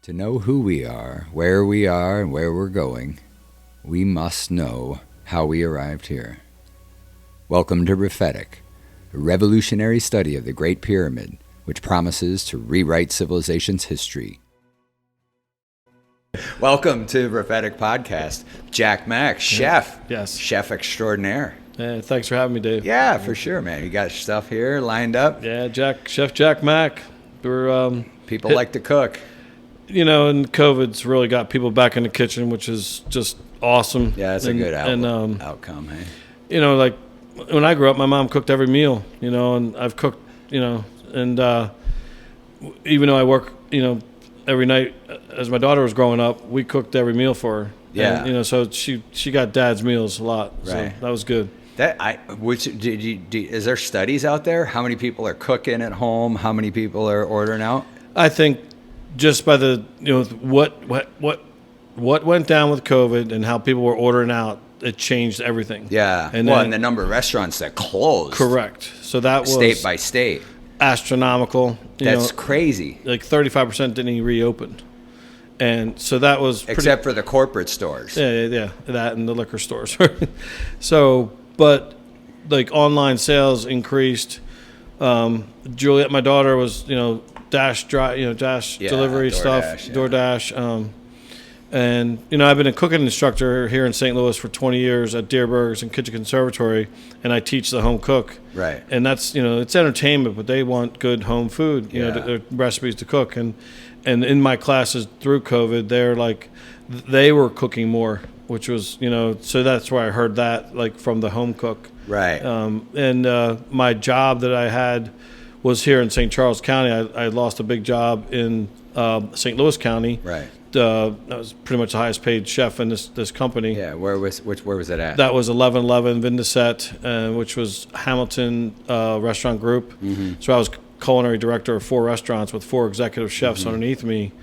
To know who we are, and where we're going, we must know how we arrived here. Welcome to Rephetic, a revolutionary study of the Great Pyramid, which promises to rewrite civilization's history. Welcome to Rephetic Podcast. Jack Mack, chef. Yes. Chef extraordinaire. Yeah, thanks for having me, Dave. Yeah, for sure, man. You got stuff here lined up? Yeah, Chef Jack Mack. We're People like to cook. You know, and COVID's really got people back in the kitchen, which is just awesome. Yeah, that's a good outcome, hey? You know, like when I grew up, my mom cooked every meal, you know, and I've cooked, you know, and even though I work, you know, every night as my daughter was growing up, we cooked every meal for her. Yeah. And, you know, so she got dad's meals a lot. Right. So that was good. Is there studies out there? How many people are cooking at home? How many people are ordering out? I think just by the, you know, what went down with COVID and how people were ordering out, it changed everything. Yeah. And the number of restaurants that closed. Correct. So that was state by state. Astronomical. That's crazy. Like 35% didn't even reopen. And so that was except for the corporate stores. Yeah, that and the liquor stores. So, but like online sales increased. Juliet, my daughter, was, you know, Dash delivery stuff, DoorDash. And, you know, I've been a cooking instructor here in St. Louis for 20 years at Deerberg's and Kitchen Conservatory, and I teach the home cook. Right. And that's, you know, it's entertainment, but they want good home food, you know, their recipes to cook. And in my classes through COVID, they were cooking more, which was, you know, so that's where I heard that, like, from the home cook. Right. And my job that I had was here in St. Charles County. I lost a big job in St. Louis County. Right. I was pretty much the highest paid chef in this company. Yeah. Where was it at? That was 1111 Vindicet, which was Hamilton Restaurant Group. Mm-hmm. So I was culinary director of 4 restaurants with 4 executive chefs underneath me,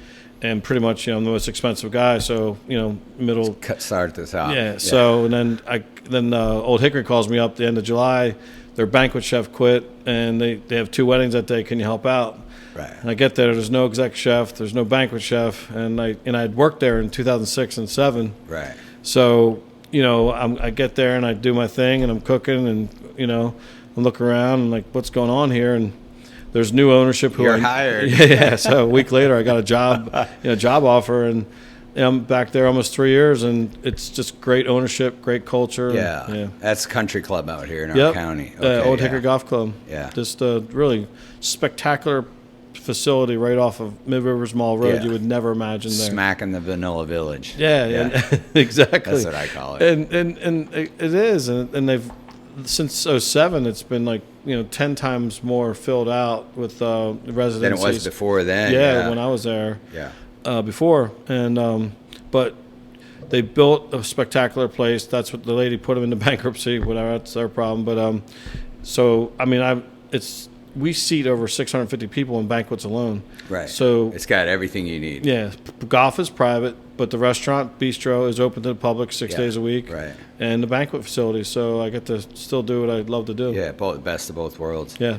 and pretty much, you know, I'm the most expensive guy. So, you know, middle start at the top. Yeah. So and then Old Hickory calls me up at the end of July. Their banquet chef quit, and they have 2 weddings that day. Can you help out? Right. And I get there. There's no exec chef. There's no banquet chef. And I had worked there in 2006 and 2007. Right. So, you know, I get there and I do my thing and I'm cooking and, you know, I look around and like, what's going on here? And there's new ownership. You're hired. Yeah. So a week later, I got a job offer, and I'm back there almost 3 years, and it's just great ownership, great culture. Yeah. That's country club out here in our county. Okay, Old Hickory Golf Club. Yeah. Just a really spectacular facility right off of Mid-Rivers Mall Road. Yeah. You would never imagine there. Smack in the Vanilla Village. Yeah. Exactly. That's what I call it. And it is, and they've since 2007, it's been like, you know, 10 times more filled out with residencies than it was before then. Yeah, when I was there. Yeah. Before, and but they built a spectacular place. That's what the lady put them into bankruptcy. Whatever, that's their problem. But so I mean, we seat over 650 people in banquets alone. Right. So it's got everything you need. Yeah. Golf is private, but the restaurant bistro is open to the public 6 days a week. Right. And the banquet facility, so I get to still do what I love to do. Yeah, best of both worlds. Yeah.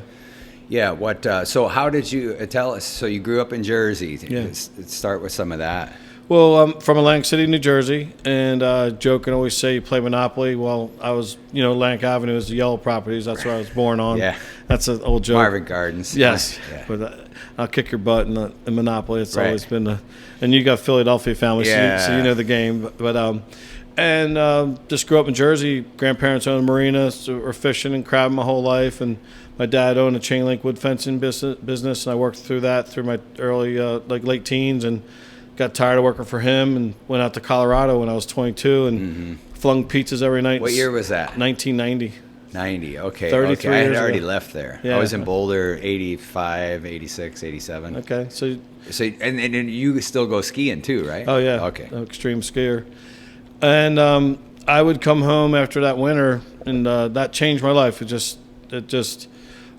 Yeah. What? So how did you tell us? So you grew up in Jersey. Yeah. Let's start with some of that. Well, I'm from Atlantic City, New Jersey, and joke and always say you play Monopoly. Well, I was, you know, Atlantic Avenue is the yellow properties. That's where I was born on. Yeah. That's an old joke. Marvin Gardens. Yes. Yeah. But I'll kick your butt in Monopoly. It's always been and you got Philadelphia family, so you know the game. But just grew up in Jersey. Grandparents owned a marina, so we're fishing and crabbing my whole life, and my dad owned a chain link wood fencing business, and I worked through that through my early late teens, and got tired of working for him and went out to Colorado when I was 22 and flung pizzas every night. What year was that? 1990. 90, okay. 33 I had years already ago. left there. Yeah. I was in Boulder, 85, 86, 87. Okay, so and you still go skiing too, right? Oh, yeah. Okay. Extreme skier. And I would come home after that winter, and that changed my life. It just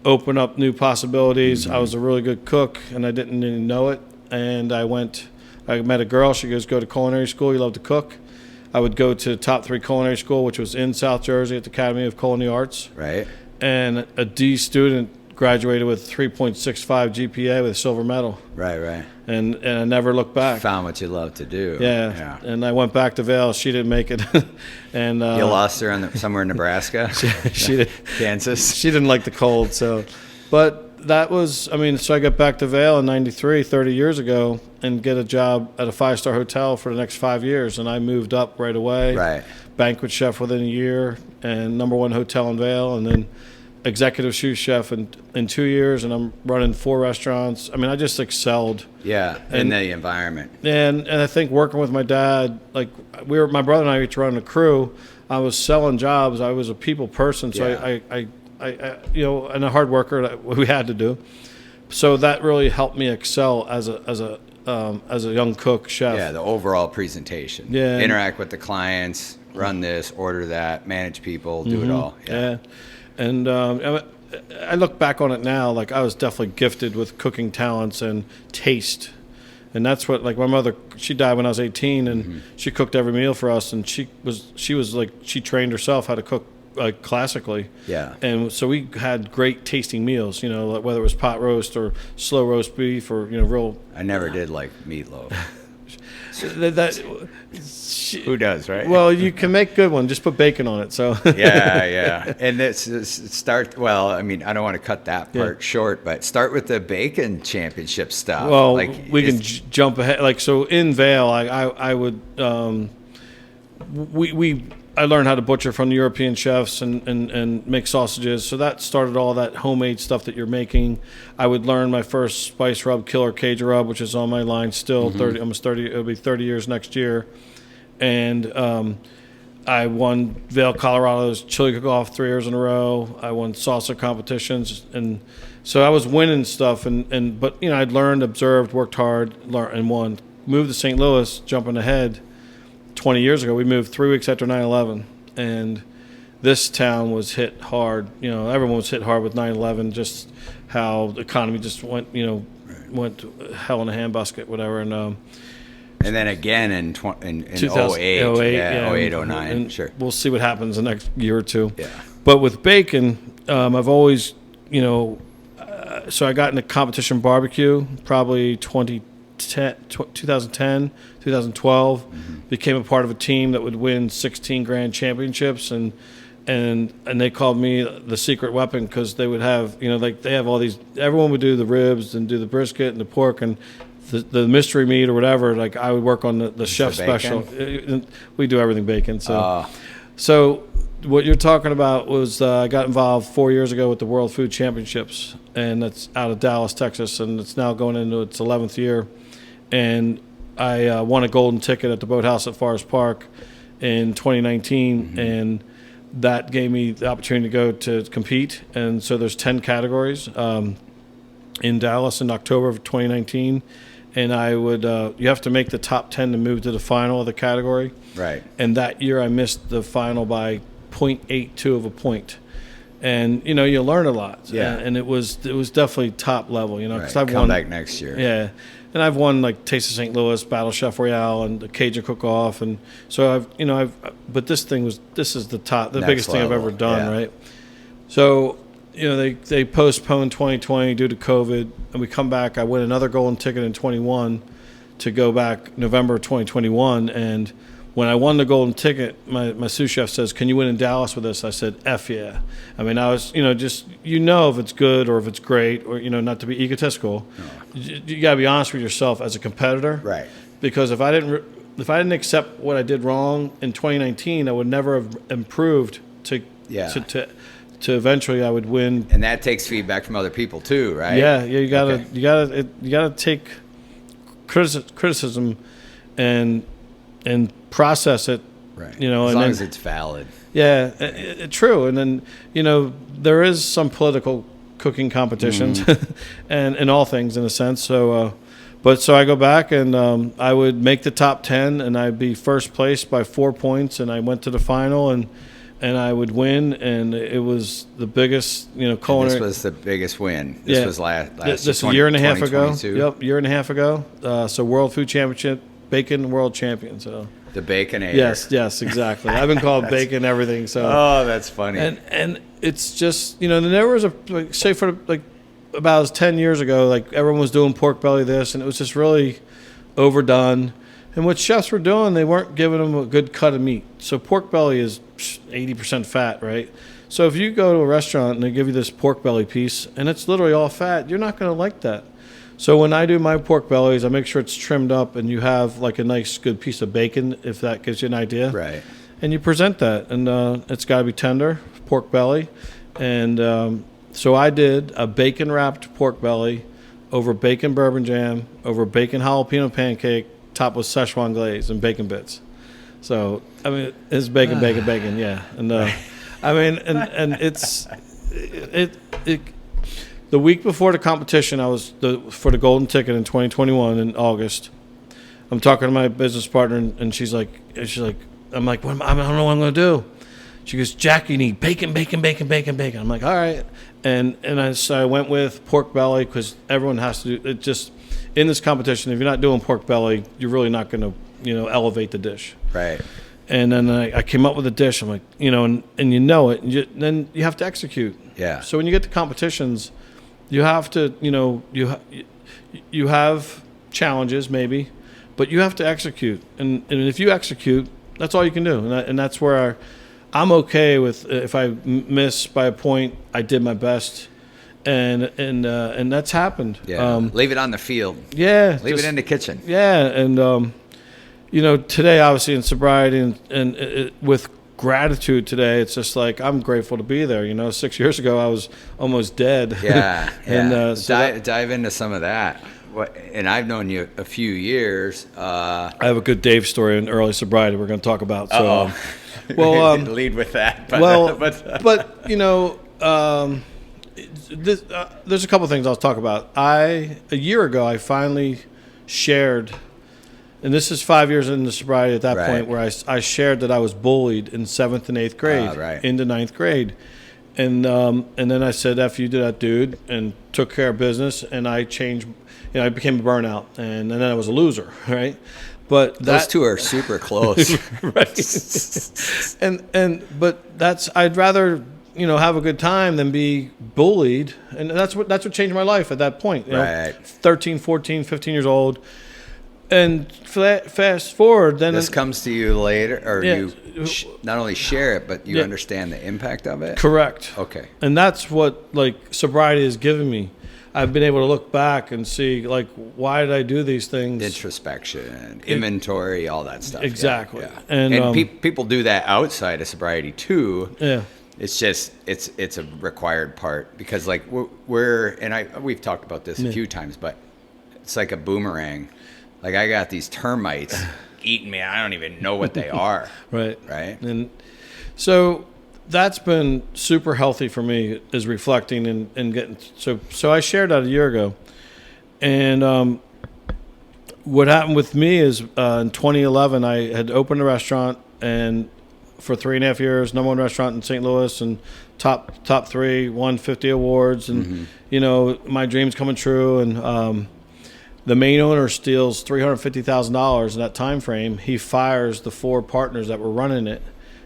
opened up new possibilities. I was a really good cook, and I didn't even know it. And I met a girl. She goes, go to culinary school. You love to cook. I would go to top 3 culinary school, which was in South Jersey at the Academy of Culinary Arts. Right. And a D student graduated with 3.65 GPA with a silver medal. Right. And I never looked back. Found what you love to do. Yeah. And I went back to Vail. She didn't make it. And you lost her somewhere in Nebraska? she did. Kansas? She didn't like the cold. But that was, so I got back to Vail in 93, 30 years ago, and get a job at a 5-star hotel for the next 5 years. And I moved up right away. Right. Banquet chef within a year, and #1 hotel in Vail, and then executive sous chef in 2 years, and I'm running 4 restaurants. I just excelled. Yeah, in the environment. And I think working with my dad, like my brother and I each running a crew. I was selling jobs. I was a people person, so I and a hard worker that we had to do. So that really helped me excel as a young cook chef. Yeah, the overall presentation. Yeah, interact with the clients, run this, order that, manage people, do it all. Yeah. And I look back on it now, like I was definitely gifted with cooking talents and taste. And that's what, like my mother, she died when I was 18, and she cooked every meal for us. And she trained herself how to cook like classically. Yeah. And so we had great tasting meals, like whether it was pot roast or slow roast beef or, real. I never did like meatloaf. Who does, right? Well, you can make good one. Just put bacon on it. So yeah. And start. Well, I don't want to cut that part short, but start with the bacon championship stuff. Well, we can jump ahead. Like so, in Vail, I would I learned how to butcher from the European chefs and make sausages. So that started all that homemade stuff that you're making. I would learn my first spice rub, killer Cajun rub, which is on my line still. 30, almost 30. It'll be 30 years next year. And I won Vail, Colorado's chili cook-off 3 years in a row. I won salsa competitions, and so I was winning stuff. But I'd learned, observed, worked hard, and won. Moved to St. Louis, jumping ahead. 20 years ago, we moved 3 weeks after 9/11, and this town was hit hard. Everyone was hit hard with 9/11. Just how the economy just went, went to hell in a handbasket, whatever. And then again in 2008, 08, 09, sure. We'll see what happens the next year or two. Yeah. But with bacon, I've always, so I got into competition barbecue probably 2010, 2012, became a part of a team that would win 16 grand championships, and they called me the secret weapon because they would have, they have all these, everyone would do the ribs and do the brisket and the pork and the mystery meat or whatever. Like I would work on the chef special. We do everything bacon. So what you're talking about was I got involved 4 years ago with the World Food Championships, and that's out of Dallas, Texas, and it's now going into its 11th year. And I won a golden ticket at the Boathouse at Forest Park in 2019, and that gave me the opportunity to go to compete. And so there's 10 categories in Dallas in October of 2019, and I would you have to make the top 10 to move to the final of the category. Right. And that year I missed the final by 0.82 of a point. And you learn a lot. Yeah. And it was definitely top level. Because I've won back next year. Yeah. And I've won like Taste of St. Louis, Battle Chef Royale, and the Cajun Cook-Off, and so but this is the top, the biggest thing I've ever done, right? So they postponed 2020 due to COVID, and we come back. I win another golden ticket in 21 to go back November 2021, and when I won the golden ticket, my sous chef says, "Can you win in Dallas with us?" I said, "F yeah." I was, just if it's good or if it's great, or not to be egotistical. No. You got to be honest with yourself as a competitor, right? Because if I didn't accept what I did wrong in 2019, I would never have improved to eventually I would win. And that takes feedback from other people too, right? Yeah. You gotta take criticism and process it, right? As long as it's valid. Yeah, true. And then there is some political cooking competitions, and all things in a sense. So, so I go back and I would make the top 10, and I'd be first place by 4 points, and I went to the final, and I would win, and it was the biggest, culinary. This was the biggest win. This was last this a year and a half ago. Yep, year and a half ago. So World Food Championship bacon world champion. So the Baconator. Yes, exactly. I've been called bacon everything. So that's funny. And it's just, you know, there was say for like about 10 years ago, like everyone was doing pork belly this, and it was just really overdone. And what chefs were doing, they weren't giving them a good cut of meat. So pork belly is 80% fat, right? So if you go to a restaurant and they give you this pork belly piece and it's literally all fat, you're not going to like that. So when I do my pork bellies, I make sure it's trimmed up and you have like a nice good piece of bacon, if that gives you an idea. Right. And you present that, and it's got to be tender, pork belly. And so I did a bacon-wrapped pork belly over bacon bourbon jam, over bacon jalapeno pancake, topped with Szechuan glaze and bacon bits. So, I mean, it's bacon, yeah. And I mean, and it's the week before the competition, I was for the golden ticket in 2021 in August. I'm talking to my business partner, and she's like, I'm like, I don't know what I'm going to do. She goes, Jack, you need bacon. I'm like, all right. And so I went with pork belly because everyone has to do it. Just in this competition, if you're not doing pork belly, you're really not going to, elevate the dish. Right. And then I came up with a dish. I'm like, and it, and then you have to execute. Yeah. So when you get to competitions, you have to, you have challenges maybe, but you have to execute. And if you execute, that's all you can do. And that's where I'm okay with if I miss by a point, I did my best, and that's happened. Yeah, leave it on the field. Yeah, leave it in the kitchen. Yeah, and today obviously in sobriety and with gratitude today, it's just like I'm grateful to be there. 6 years ago I was almost dead. Yeah, and dive into some of that. And I've known you a few years. I have a good Dave story in early sobriety we're going to talk about. So. Well, lead with that. There's a couple things I'll talk about. A year ago, I finally shared, and this is 5 years into sobriety at that point, where I shared that I was bullied in 7th and 8th grade into 9th grade. And then I said, F you to that dude, and took care of business, and I changed, I became a burnout, and then I was a loser, right? But those two are super close. Right. But I'd rather, have a good time than be bullied. And that's what changed my life at that point. 13, 14, 15 years old. And fast forward, then this comes to you later, or you not only share it, but you understand the impact of it. Correct. Okay. And that's what sobriety has given me. I've been able to look back and see, why did I do these things? Introspection, inventory, all that stuff. Exactly. Yeah. And people do that outside of sobriety too. Yeah. It's just it's a required part because we've talked about this a few times, but it's like a boomerang. Like I got these termites eating me. I don't even know what they are. Right. And so that's been super healthy for me, is reflecting and getting. So I shared that a year ago, and what happened with me is in 2011 I had opened a restaurant, and for 3.5 years, #1 restaurant in St. Louis, and top 3, won 50 awards, and my dreams coming true, and the main owner steals $350,000 in that time frame. He fires the 4 partners that were running it,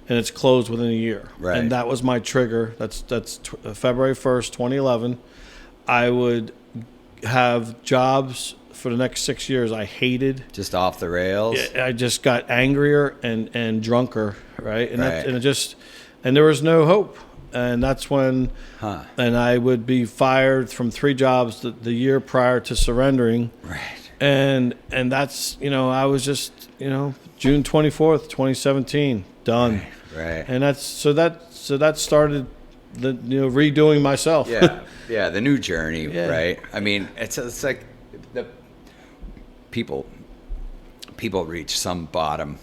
and it's closed within a year. Right. And that was my trigger. That's February 1st, 2011. I would have jobs for the next 6 years I hated. Just off the rails. I just got angrier and drunker, right? And there was no hope. And that's when, and I would be fired from 3 jobs the year prior to surrendering. Right. And that's, I was just, June 24th, 2017, done. Right. And that started the, redoing myself. Yeah. Yeah. The new journey. Yeah. Right. I mean, it's like the people reach some bottom,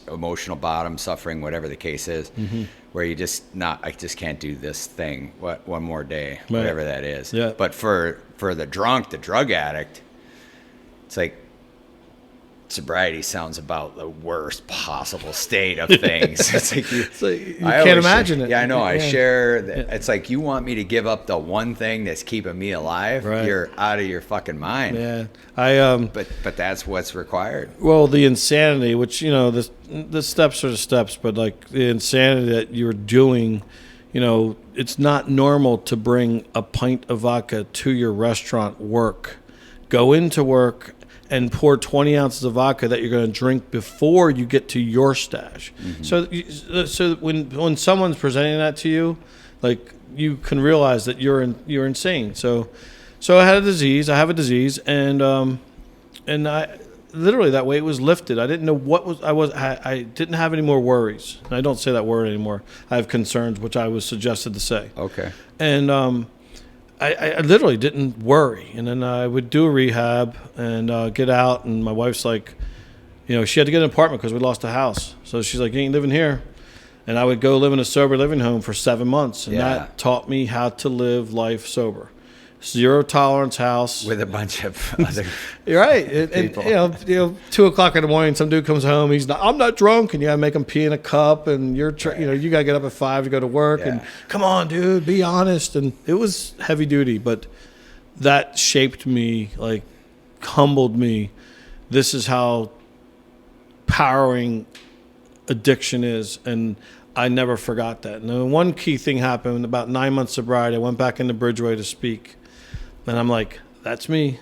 emotional bottom, suffering, whatever the case is, where I just can't do this thing. One more day, whatever that is. Yeah. But for the drug addict, it's like sobriety sounds about the worst possible state of things. It's like you can't imagine it. Yeah, I know. I share. It's like, you want me to give up the one thing that's keeping me alive? Right. You're out of your fucking mind. Yeah, But that's what's required. Well, the insanity, which the steps are the steps, but like the insanity that you're doing, it's not normal to bring a pint of vodka to your restaurant work, go into work, and pour 20 ounces of vodka that you're going to drink before you get to your stash. Mm-hmm. So when someone's presenting that to you, like, you can realize that you're insane. So I had a disease. I have a disease, and I literally, that weight was lifted. I didn't know I didn't have any more worries. And I don't say that word anymore. I have concerns, which I was suggested to say. Okay. And I literally didn't worry. And then I would do a rehab and get out. And my wife's like, she had to get an apartment because we lost a house. So she's like, you ain't living here. And I would go live in a sober living home for 7 months. And that taught me how to live life sober. Zero tolerance house with a bunch of other You're right. And 2:00 in the morning, some dude comes home. I'm not drunk, and you gotta make him pee in a cup, and you gotta get up at 5 to go to work, and come on, dude, be honest. And it was heavy duty, but that shaped me, like, humbled me. This is how powering addiction is, and I never forgot that. And then one key thing happened about 9 months sobriety. I went back into Bridgeway to speak. And I'm like, that's me.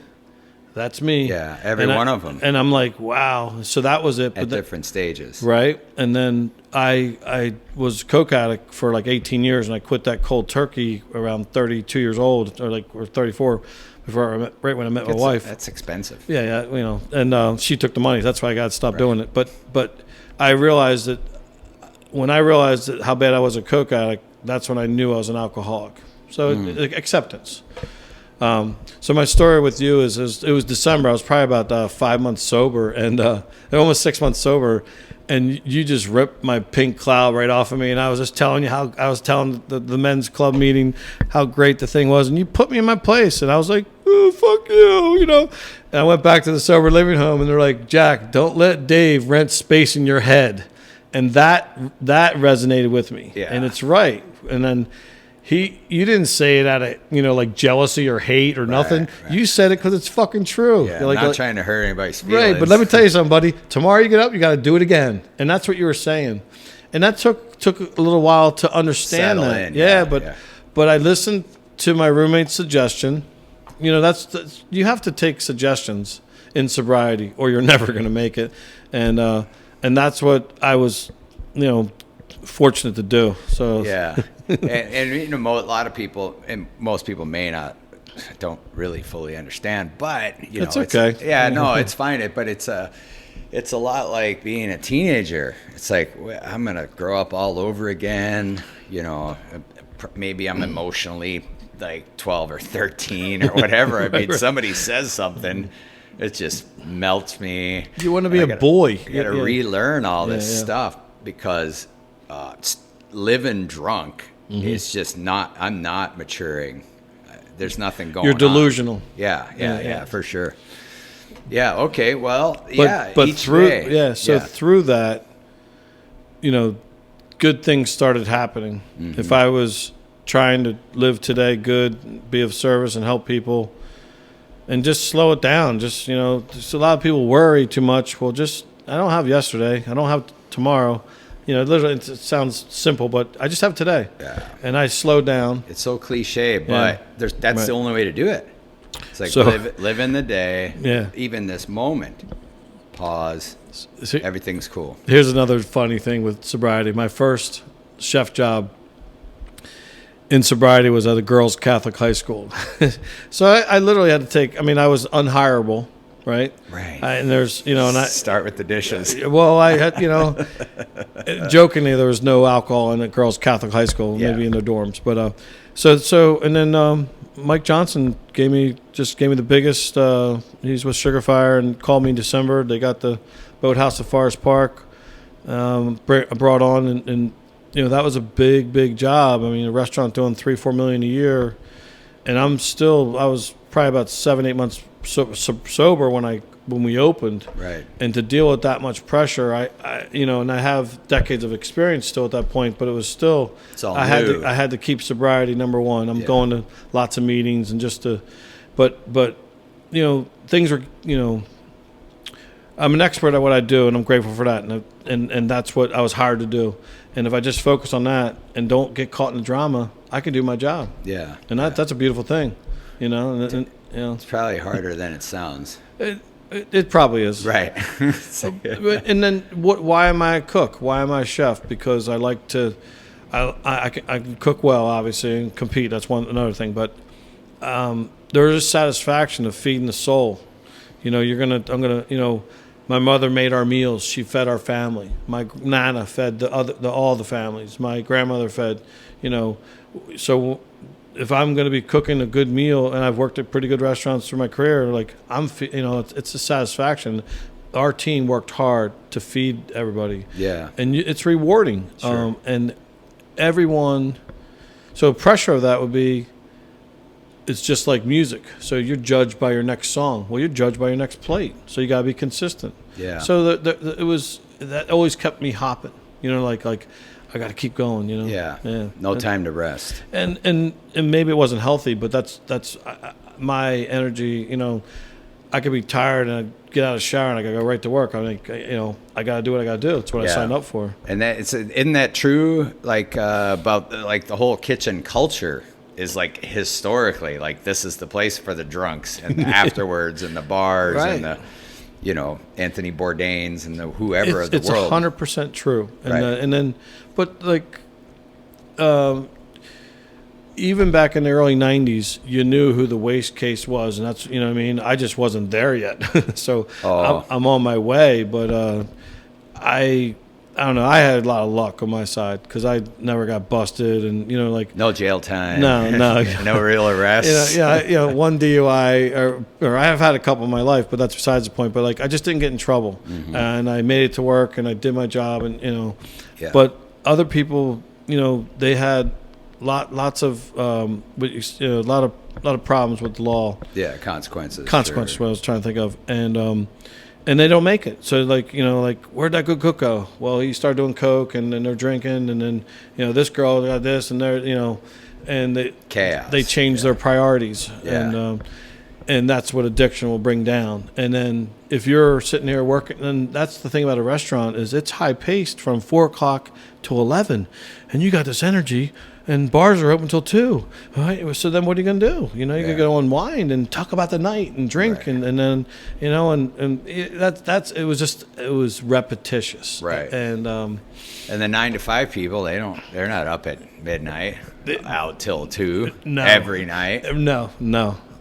That's me. Yeah, every one of them. And I'm like, wow. So that was it. At different stages. Right. And then I was a coke addict for like 18 years, and I quit that cold turkey around 32 years old, or 34, right when I met my wife. That's expensive. Yeah, and she took the money. That's why I got to stop doing it. But I realized that when I realized that how bad I was a coke addict, that's when I knew I was an alcoholic. So acceptance. So my story with you is it was December. I was probably about 5 months sober, and almost 6 months sober, and you just ripped my pink cloud right off of me. And I was just telling you how I was telling the men's club meeting how great the thing was, and you put me in my place, and I was like, oh, fuck you, And I went back to the sober living home, and they're like, Jack, don't let Dave rent space in your head, and that resonated with me. Yeah. And it's right. And then you didn't say it out of, like jealousy or hate or nothing. Right. You said it because it's fucking true. Yeah, You're not trying to hurt anybody's feelings. Right, but let me tell you something, buddy. Tomorrow you get up, you got to do it again. And that's what you were saying. And that took a little while to understand Settle that. in, But I listened to my roommate's suggestion. That's you have to take suggestions in sobriety, or you're never going to make it. And that's what I was, fortunate to do. So and a lot of people, and most people don't really fully understand, but it's okay. It's fine. But it's a lot like being a teenager. It's like, I'm gonna grow up all over again. Maybe I'm emotionally like 12 or 13 or whatever. I mean, somebody says something, it just melts me. You want to be a boy. You got to relearn all this stuff, because living drunk is just not. I'm not maturing. There's nothing going on. You're delusional. Yeah, for sure. Yeah. Okay. Well. But each through day. Through that, good things started happening. Mm-hmm. If I was trying to live today good, be of service, and help people, and just slow it down. Just a lot of people worry too much. Well, I don't have yesterday. I don't have tomorrow. Literally, it sounds simple, but I just have today. Yeah. And I slow down. It's so cliche, but that's the only way to do it. It's like live in the day. Yeah. Even this moment. Pause. Everything's cool. Here's another funny thing with sobriety. My first chef job in sobriety was at a girls' Catholic high school. So I literally had to take. I was unhireable. Right. And there's, and I start with the dishes. Well, I had, jokingly, there was no alcohol in a girls' Catholic high school, maybe in their dorms. But and then Mike Johnson gave me the biggest. He's with Sugar Fire, and called me in December. They got the boathouse at Forest Park brought on, and that was a big job. A restaurant doing $3-4 million a year, and I was probably about 7-8 months sober when I when we opened. Right. And to deal with that much pressure, I and I have decades of experience still at that point, but it was still, it's all I new. had to keep sobriety number one. I'm going to lots of meetings and but things are, I'm an expert at what I do, and I'm grateful for that. And that's what I was hired to do. And if I just focus on that and don't get caught in the drama, I can do my job. Yeah. And that's a beautiful thing, And it's probably harder than it sounds. It probably is. Right. And then why am I a cook? Why am I a chef? Because I like to, I can cook well, obviously, and compete. That's another thing. But there is a satisfaction of feeding the soul. My mother made our meals. She fed our family. My nana fed all the families. My grandmother fed, So if I'm going to be cooking a good meal, and I've worked at pretty good restaurants through my career, like it's a satisfaction. Our team worked hard to feed everybody. Yeah. And it's rewarding. Sure. And everyone. So pressure of that would be. It's just like music. So you're judged by your next song. Well, you're judged by your next plate. So you got to be consistent. Yeah. So that always kept me hopping. Like I got to keep going. Yeah. No time to rest. And maybe it wasn't healthy, but that's my energy. I could be tired and I get out of the shower and I got to go right to work. I got to do what I got to do. It's what I signed up for. And isn't that true? Like about like the whole kitchen culture. Is like historically, like this is the place for the drunks and the afterwards and the bars and the, Anthony Bourdain's and the whoever of the world. It's 100% true. And but like, even back in the early 90s, you knew who the waste case was, and that's, I just wasn't there yet. So I'm on my way, but I don't know. I had a lot of luck on my side because I never got busted, and no jail time. No, no real arrests. One DUI, or I have had a couple in my life, but that's besides the point. But like, I just didn't get in trouble, and I made it to work, and I did my job, and But other people, they had lots of a lot of problems with the law. Yeah, consequences. Consequences. What I was trying to think of, and they don't make it. So where'd that good cook go? Well, he started doing coke, and then they're drinking, and then this girl got this, and they're and they chaos. They change their priorities, Yeah. And that's what addiction will bring down. And then if you're sitting here working, then that's the thing about a restaurant is it's high paced from 4:00 to 11, and you got this energy. And bars are open till 2. All right. So then what are you going to do? You're going to go unwind and talk about the night and drink. Right. And then, it was repetitious. Right. And the 9 to 5 people, they're not up at midnight out till 2 No. every night. No.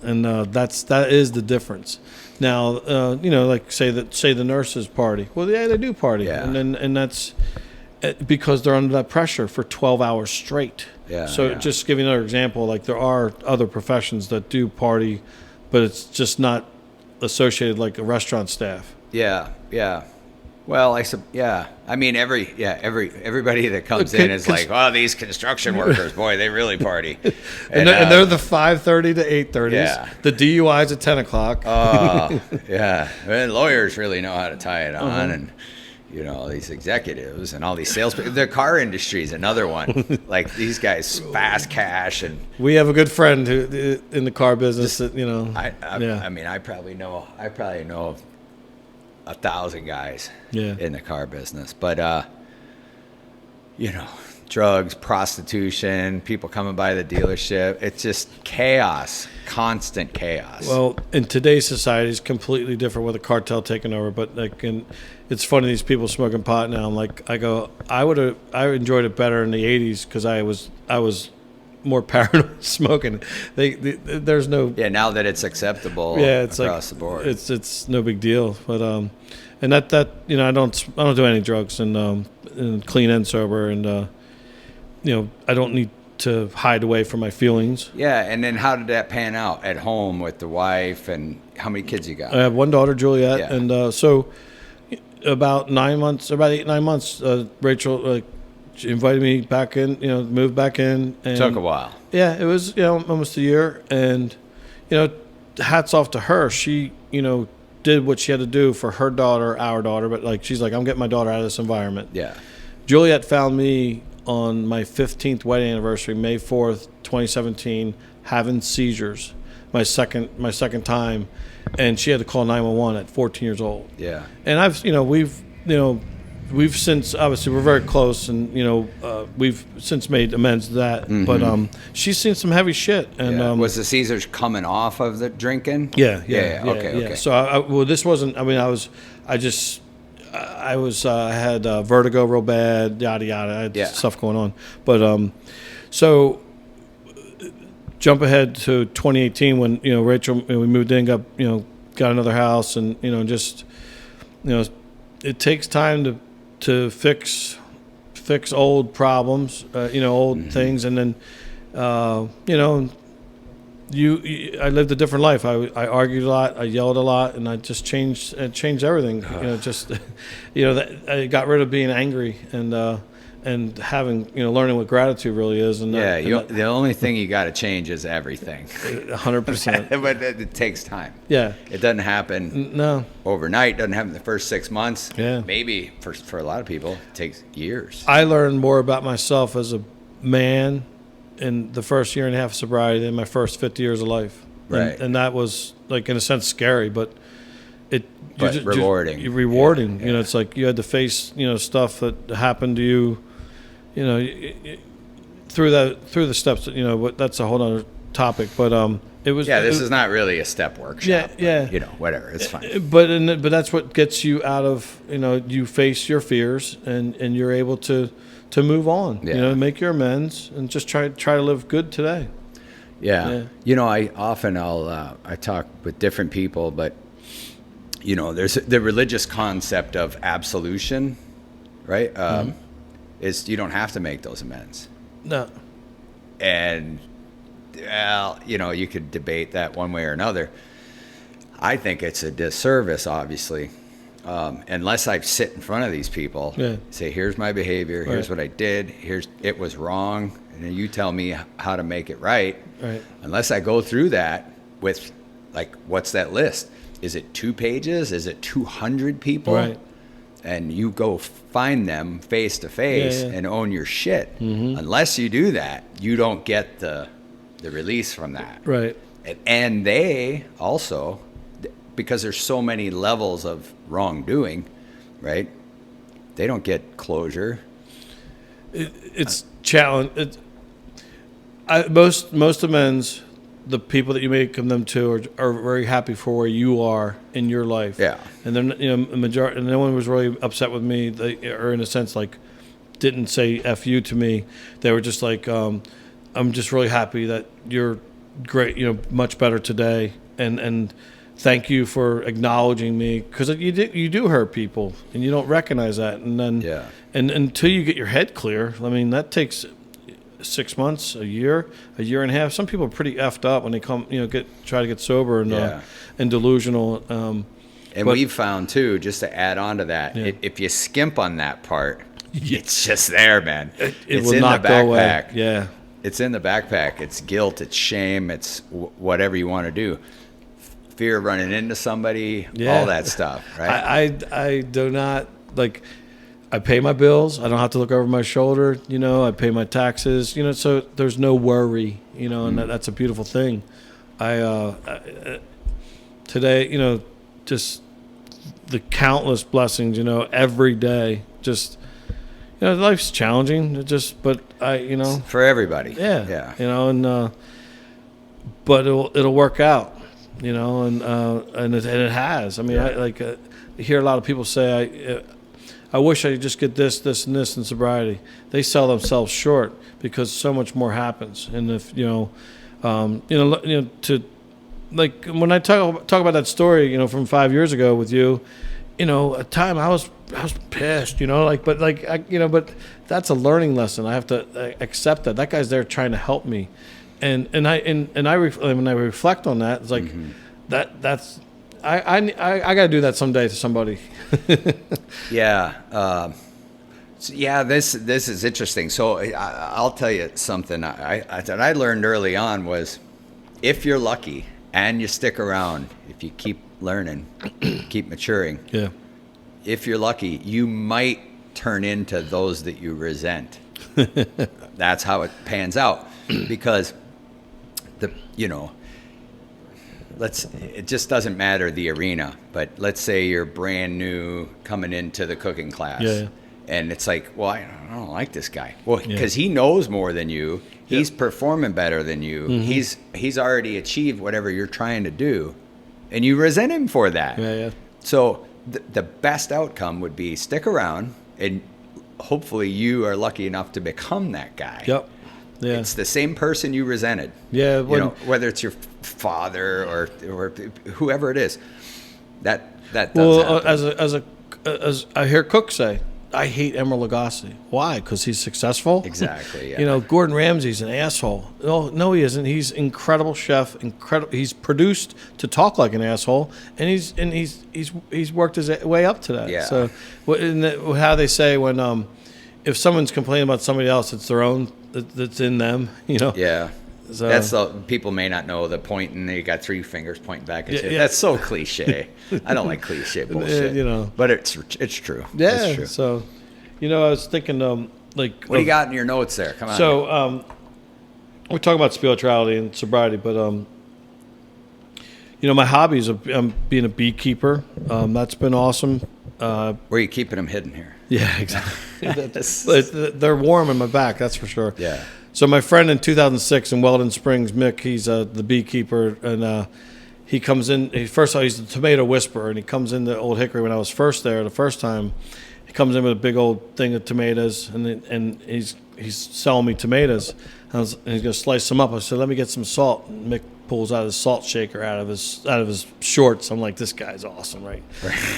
And that is the difference. Now, like say the nurses party. Well, yeah, they do party. Yeah. And that's because they're under that pressure for 12 hours straight. Yeah. So just to give you another example, like there are other professions that do party, but it's just not associated like a restaurant staff. Yeah. Well, I mean, everybody that comes in is like, oh, these construction workers, boy, they really party. And they're the 5:30 to 8:30s. Yeah. The DUIs at 10 o'clock. Oh, yeah. And lawyers really know how to tie it on, and these executives and all these sales. The car industry is another one. Like these guys, fast cash, and we have a good friend who in the car business. That I mean, I probably know 1,000 guys in the car business, but drugs, prostitution, people coming by the dealership. It's just chaos, constant chaos. Well, in today's society, it's completely different with a cartel taking over. But it's funny, these people smoking pot now. I'm like, I enjoyed it better in the '80s because I was more paranoid smoking. There's no now that it's acceptable. It's across the board. It's no big deal. But and that I don't do any drugs and clean and sober and I don't need to hide away from my feelings. Yeah, and then how did that pan out at home with the wife, and how many kids you got? I have one daughter, Juliet, and so about 8, 9 months, Rachel she invited me back in, moved back in. And took a while. Yeah, it was almost a year, and hats off to her. She did what she had to do for her daughter, our daughter, but like she's like, I'm getting my daughter out of this environment. Yeah. Juliet found me on my 15th wedding anniversary, May 4th, 2017, having seizures, my second time, and she had to call 911 at 14 years old. Yeah. And we've since, obviously we're very close, and we've since made amends to that. Mm-hmm. But she's seen some heavy shit. And was the seizures coming off of the drinking? Yeah. Okay. So this wasn't. I mean, I had vertigo real bad, yada yada. I had stuff going on. But so jump ahead to 2018 when Rachel, we moved in, got another house, and it takes time to fix old problems, old things, and then I lived a different life. I argued a lot, I yelled a lot, and I just changed everything. I got rid of being angry and having learning what gratitude really is. And the only thing you got to change is everything. 100%. But it takes time. Yeah, it doesn't happen overnight. Doesn't happen the first 6 months. Yeah, maybe for a lot of people it takes years. I learned more about myself as a man in the first year and a half of sobriety than my first 50 years of life. Right. And that was, like, in a sense, scary, but rewarding. Rewarding. Yeah. It's like you had to face, stuff that happened to you, through the steps. That's a whole other topic. But it was. Yeah, this is not really a step workshop. Yeah. But, whatever. It's fine. But that's what gets you out of. You face your fears and you're able to move on. Yeah. Make your amends and just try to live good today. Yeah. I talk with different people, but there's the religious concept of absolution, right? Is you don't have to make those amends. No. And you could debate that one way or another. I think it's a disservice, obviously. Unless I sit in front of these people, say, here's my behavior, here's what I did, it was wrong, and then you tell me how to make it right. Right. Unless I go through that with, like, what's that list? Is it 2 pages? Is it 200 people? Right. And you go find them face to face and own your shit. Mm-hmm. Unless you do that, you don't get the release from that. Right. And they also, because there's so many levels of wrongdoing, right? They don't get closure. It's challenge. Most amends, the people that you make them to are very happy for where you are in your life. Yeah. And then majority, and no one was really upset with me. Or in a sense, like, didn't say "F you" to me. They were just like, I'm just really happy that you're great. Much better today, and thank you for acknowledging me, because you do hurt people and you don't recognize that, and then and until you get your head clear, I mean, that takes 6 months, a year and a half. Some people are pretty effed up when they come, try to get sober and delusional. And we've found too, just to add on to that, if you skimp on that part, it's just there, man. It will not go away. Yeah, it's in the backpack. It's guilt. It's shame. It's whatever you want to do. Fear of running into somebody. All that stuff. Right. I do not like. I pay my bills. I don't have to look over my shoulder. I pay my taxes. So there's no worry. And that's a beautiful thing. Today, just the countless blessings. Every day. Just life's challenging. But for everybody. Yeah. But it'll work out. And it has. I mean, I hear a lot of people say, I wish I could just get this, and this in sobriety. They sell themselves short because so much more happens. And if to, like, when I talk about that story, from 5 years ago with you, at time I was pissed, but that's a learning lesson. I have to accept that guy's there trying to help me, and when I reflect on that, it's like that's. I got to do that someday to somebody. This is interesting. So I'll tell you something. That I learned early on was, if you're lucky and you stick around, if you keep learning, keep maturing. Yeah. If you're lucky, you might turn into those that you resent. That's how it pans out, because it just doesn't matter the arena, but let's say you're brand new coming into the cooking class. Yeah. And it's like, well, I don't like this guy. Well, because he knows more than you. He's performing better than you. Mm-hmm. He's already achieved whatever you're trying to do, and you resent him for that. Yeah. So the best outcome would be stick around, and hopefully you are lucky enough to become that guy. Yep. Yeah. It's the same person you resented. Yeah. Whether it's your father or whoever it is. That does happen. As I hear cooks say, I hate Emeril Lagasse. Why? Because he's successful? Exactly, yeah. Gordon Ramsay's an asshole. No, he isn't. He's incredible chef. He's produced to talk like an asshole, and he's worked his way up to that. Yeah. So, how they say when if someone's complaining about somebody else, it's their own that's in them. Yeah. So, that's people may not know the point, and they got 3 fingers pointing back at you. That's so cliche. I don't like cliche bullshit. But it's true. Yeah. It's true. So, I was thinking what do you got in your notes there? Come on. So, we're talking about spirituality and sobriety, but my hobbies of being a beekeeper. That's been awesome. Where are you keeping them hidden here? Yeah, exactly. They're warm in my back, that's for sure. Yeah. So my friend in 2006 in Weldon Springs, Mick, he's the beekeeper, and he comes in. First of all, he's the tomato whisperer, and he comes into Old Hickory when I was first there the first time. He comes in with a big old thing of tomatoes, and he's selling me tomatoes. And he's going to slice them up. I said, "Let me get some salt." And Mick pulls out his salt shaker out of his shorts. I'm like, "This guy's awesome, right?"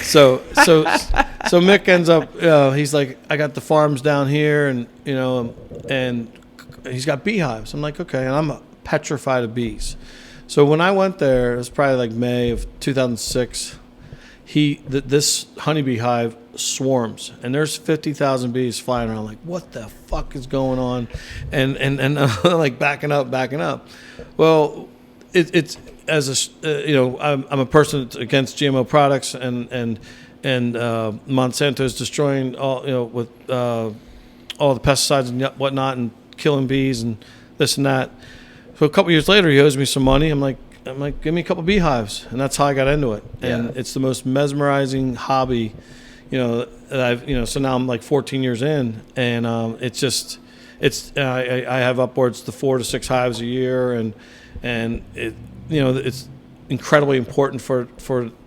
So Mick ends up. He's like, "I got the farms down here, and he's got beehives." I'm like, "Okay," and I'm petrified of bees. So when I went there, it was probably like May of 2006. This honeybee hive swarms, and there's 50,000 bees flying around. Like, what the fuck is going on? And like backing up. Well, it's as I'm a person against GMO products, and Monsanto is destroying all with all the pesticides and whatnot, and killing bees and this and that. So a couple years later, he owes me some money. I'm like, give me a couple beehives, and that's how I got into it. And it's the most mesmerizing hobby, that I've, so now I'm like 14 years in, and I have upwards to 4 to 6 hives a year, and it, it's incredibly important for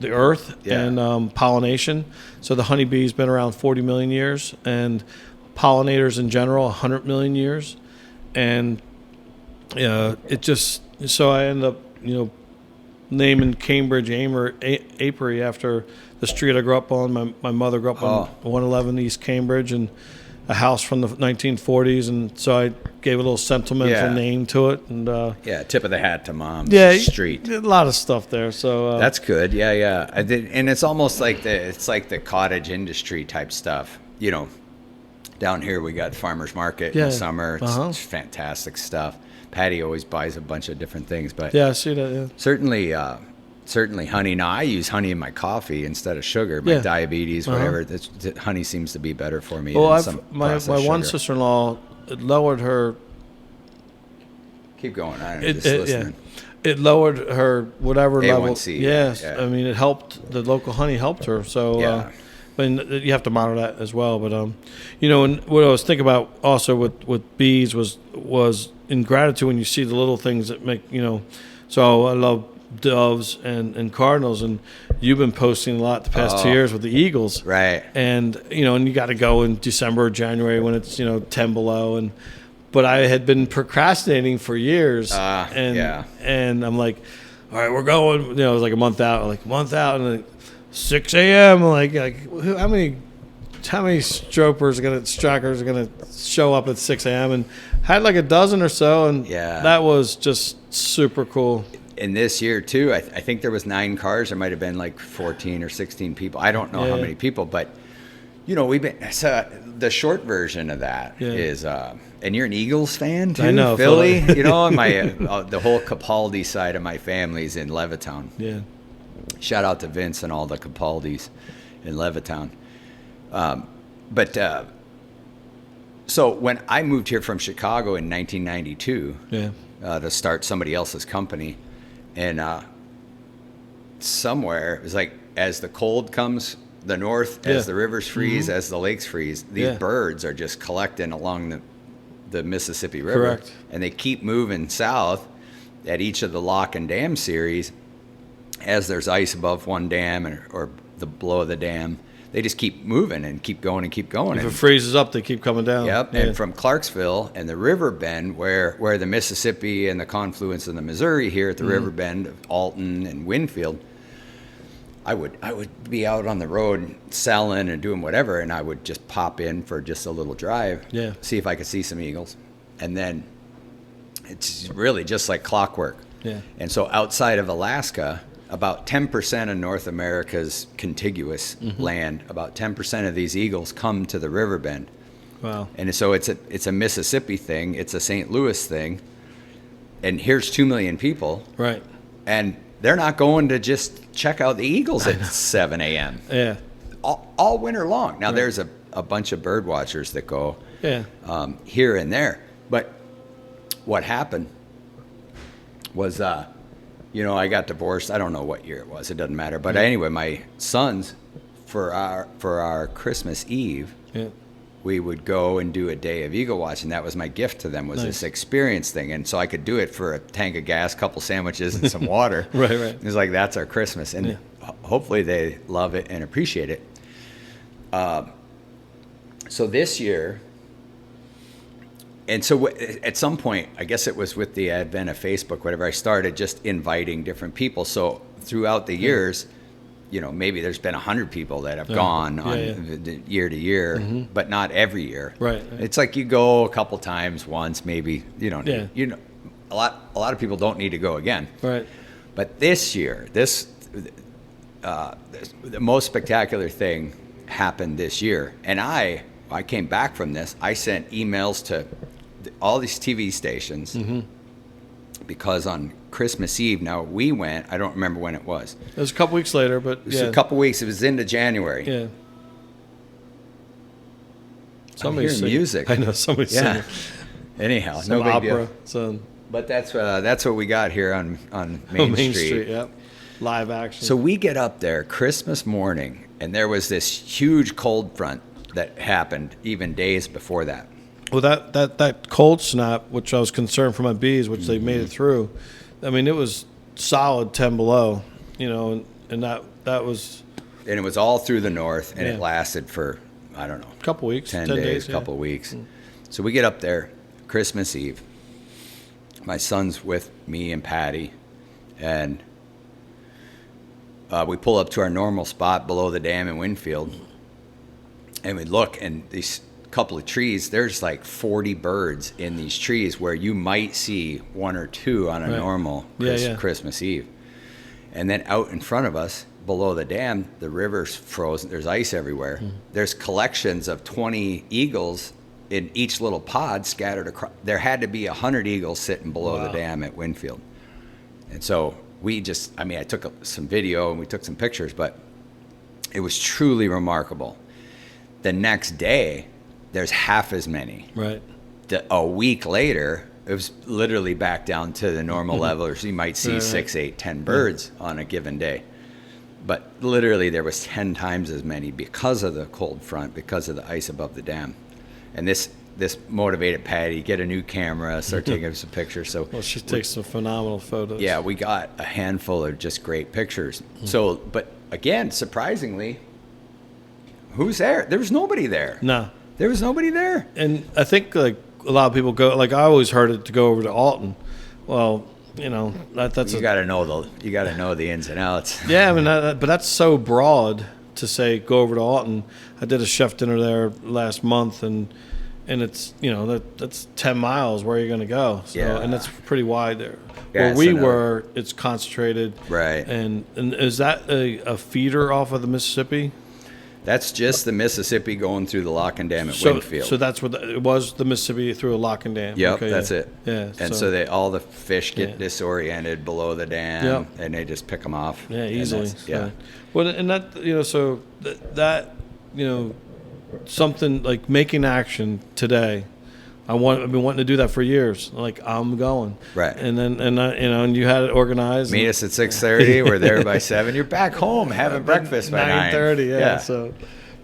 the earth and pollination. So the honeybee's been around 40 million years, and pollinators in general 100 million years, and so I end up naming Cambridge Apiary after the street I grew up on. My mother grew up on 111 East Cambridge, and a house from the 1940s, and so I gave a little sentimental name to it. And tip of the hat to Mom's street. A lot of stuff there. So that's good. Yeah. And it's almost like the cottage industry type stuff. Down here we got farmers market in the summer. It's fantastic stuff. Patty always buys a bunch of different things, but I see that. Yeah. Certainly honey. Now I use honey in my coffee instead of sugar. My diabetes, whatever. Honey seems to be better for me. Well, my one sister-in-law lowered her. Keep going. I'm just listening. It lowered her whatever level. A1C. Yes, I mean it helped. The local honey helped her. So. And you have to monitor that as well. But and what I was thinking about also with bees was in gratitude when you see the little things that make So I love doves and cardinals, and you've been posting a lot the past 2 years with the eagles, right? And and you got to go in December or January when it's 10 below, but I had been procrastinating for years, and I'm like, all right, we're going. It was like a month out, and 6 a.m. Like how many strikers are gonna show up at 6 a.m. and had like a dozen or so, and that was just super cool. And this year too, I think there was 9 cars. There might have been like 14 or 16 people. I don't know how many people, but we've been. The short version of that is, and you're an Eagles fan too. I know, Philly. My the whole Capaldi side of my family's in Levittown. Yeah. Shout out to Vince and all the Capaldis in Levittown. So when I moved here from Chicago in 1992 to start somebody else's company, and somewhere it was like as the cold comes the north, as the rivers freeze, as the lakes freeze, these birds are just collecting along the Mississippi River. Correct. And they keep moving south at each of the lock and dam series as there's ice above one dam or the below the dam. They just keep moving and keep going and keep going. If it freezes up, they keep coming down. Yep. Yeah. And from Clarksville and the river bend, where the Mississippi and the confluence of the Missouri here at the river bend of Alton and Winfield, I would be out on the road selling and doing whatever, and I would just pop in for just a little drive, see if I could see some eagles. And then it's really just like clockwork. Yeah. And so outside of Alaska, about 10% of North America's contiguous land, about 10% of these eagles come to the river bend. Wow. And so it's a Mississippi thing, it's a St. Louis thing, and here's 2 million people. Right. And they're not going to just check out the eagles at 7 a.m. Yeah. All winter long. Now, there's a bunch of bird watchers that go here and there. But what happened was, I got divorced. I don't know what year it was. It doesn't matter. But anyway, my sons, for our Christmas Eve, we would go and do a day of eagle watching. That was my gift to them, was this experience thing. And so I could do it for a tank of gas, couple sandwiches, and some water. Right. It was like, that's our Christmas. And hopefully they love it and appreciate it. So this year, and so at some point, I guess it was with the advent of Facebook, whatever, I started just inviting different people. So throughout the years, maybe there's been 100 people that have gone on year to year, but not every year. Right. It's like you go a couple times, once, maybe. You don't need, a lot of people don't need to go again. Right. But this year, the most spectacular thing happened this year. And I came back from this. I sent emails to all these TV stations because on Christmas Eve, now we went, I don't remember when it was. It was a couple weeks later, but it was a couple weeks. It was into January. Yeah. Somebody's hearing music. I know, somebody's singing. Anyhow, some no big opera. deal. So, but that's what we got here on Main Street. Yep. Live action. So we get up there Christmas morning, and there was this huge cold front that happened even days before that. Well, that cold snap, which I was concerned for my bees, which they made it through. I mean, it was solid 10 below, and that was. And it was all through the north, and it lasted for, I don't know, a couple weeks, 10 days, couple weeks. So we get up there Christmas Eve. My son's with me and Patty, and we pull up to our normal spot below the dam in Winfield, and we look, and these couple of trees, there's like 40 birds in these trees where you might see one or two on a normal Christmas Eve. And then out in front of us, below the dam, the river's frozen. There's ice everywhere. There's collections of 20 eagles in each little pod scattered across. There had to be 100 eagles sitting below the dam at Winfield. And so I took some video and we took some pictures, but it was truly remarkable. The next day, there's half as many. Right. A week later, it was literally back down to the normal level, or so you might see 6, 8, 10 birds on a given day. But literally there was 10 times as many because of the cold front, because of the ice above the dam. And this motivated Patty, get a new camera, start taking some pictures. So she takes some phenomenal photos. Yeah, we got a handful of just great pictures. So, but again, surprisingly, who's there? There was nobody there. No. There was nobody there. And I think like a lot of people go, like I always heard it to go over to Alton. Well, that's you got to know the ins and outs. Yeah, I mean, but that's so broad to say go over to Alton. I did a chef dinner there last month, and it's that's 10 miles. Where are you going to go? So, and it's pretty wide there. Yeah, where we were, it's concentrated. Right. And is that a feeder off of the Mississippi? That's just the Mississippi going through the lock and dam at Wingfield. So that's what it was, the Mississippi through a lock and dam. Yep, okay, that's it. Yeah. And so all the fish get disoriented below the dam, and they just pick them off. Yeah, easily. Yeah. Well, and that, so that something like making action today. I've been wanting to do that for years. Like, I'm going. Right. And then, and you had it organized. Meet us at 6:30. We're there by 7. You're back home having breakfast by 9:30. Yeah. So,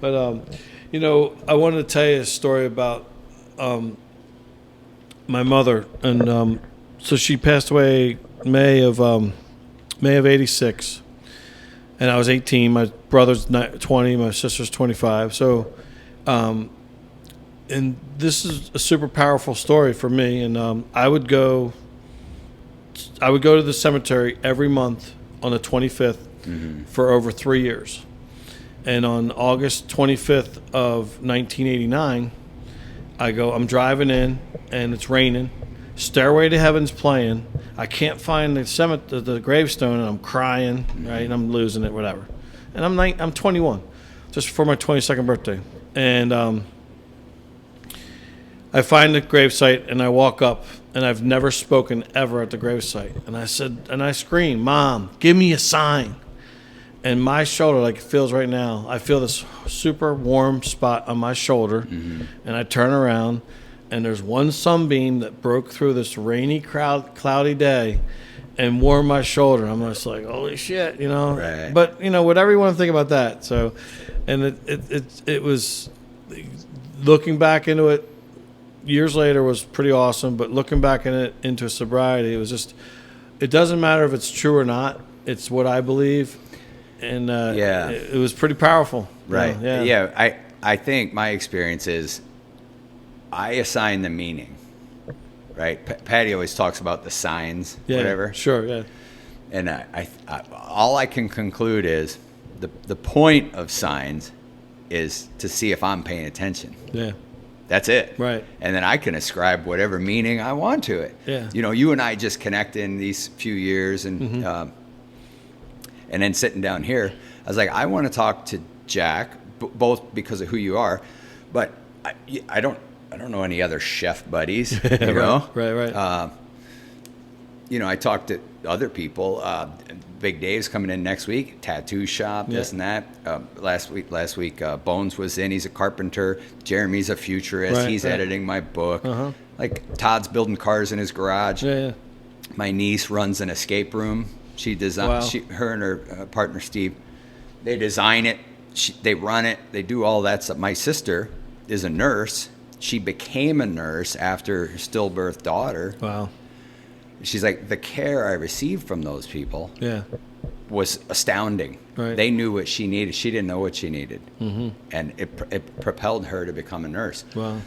but I wanted to tell you a story about my mother, and so she passed away May of '86, and I was 18. My brother's 20. My sister's 25. So. And this is a super powerful story for me. And I would go to the cemetery every month on the 25th for over 3 years. And on August 25th of 1989, I'm driving in, and it's raining. Stairway to Heaven's playing. I can't find the gravestone, and I'm crying, right? And I'm losing it, whatever. And I'm 21, just for my 22nd birthday. And I find the gravesite, and I walk up, and I've never spoken ever at the gravesite. And I scream, "Mom, give me a sign." And my shoulder, like it feels right now, I feel this super warm spot on my shoulder. And I turn around, and there's one sunbeam that broke through this rainy, cloudy day and warmed my shoulder. I'm just like, holy shit, Right. But, whatever you want to think about that. So, and it was, looking back into it, years later was pretty awesome, but looking back into sobriety, it was just, it doesn't matter if it's true or not. It's what I believe. And it was pretty powerful. Right. I think my experience is I assign the meaning, right? Patty always talks about the signs, whatever. Sure, yeah. And I all I can conclude is the point of signs is to see if I'm paying attention. Yeah. That's it. Right. And then I can ascribe whatever meaning I want to it. Yeah. You and I just connected in these few years, and then sitting down here, I was like, I want to talk to Jack, both because of who you are, but I don't know any other chef buddies. Right. I talked to other people. Big Dave's coming in next week, tattoo shop, this and that. Last week, Bones was in. He's a carpenter. Jeremy's a futurist. He's editing my book. Like, Todd's building cars in his garage. Yeah. My niece runs an escape room. She designed. Her and her partner Steve, they design it. They run it. They do all that stuff. My sister is a nurse. She became a nurse after her stillbirth daughter. Wow. She's like, the care I received from those people was astounding. Right. They knew what she needed. She didn't know what she needed. And it propelled her to become a nurse. Wow.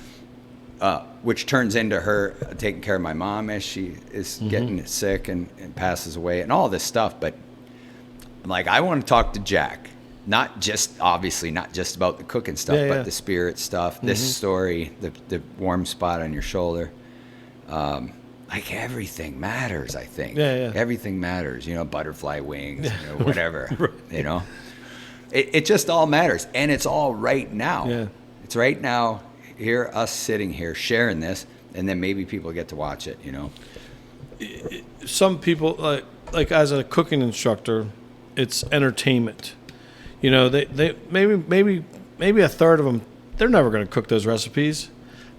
Which turns into her taking care of my mom as she is getting sick and passes away and all this stuff. But I'm like, I want to talk to Jack. Not just about the cooking stuff, but the spirit stuff, this story, the warm spot on your shoulder. Like, everything matters, I think. Yeah. Everything matters, butterfly wings, whatever, It just all matters. And it's all right now. Yeah. It's right now, here, us sitting here, sharing this, and then maybe people get to watch it, Some people, like as a cooking instructor, it's entertainment. They maybe a third of them, they're never going to cook those recipes.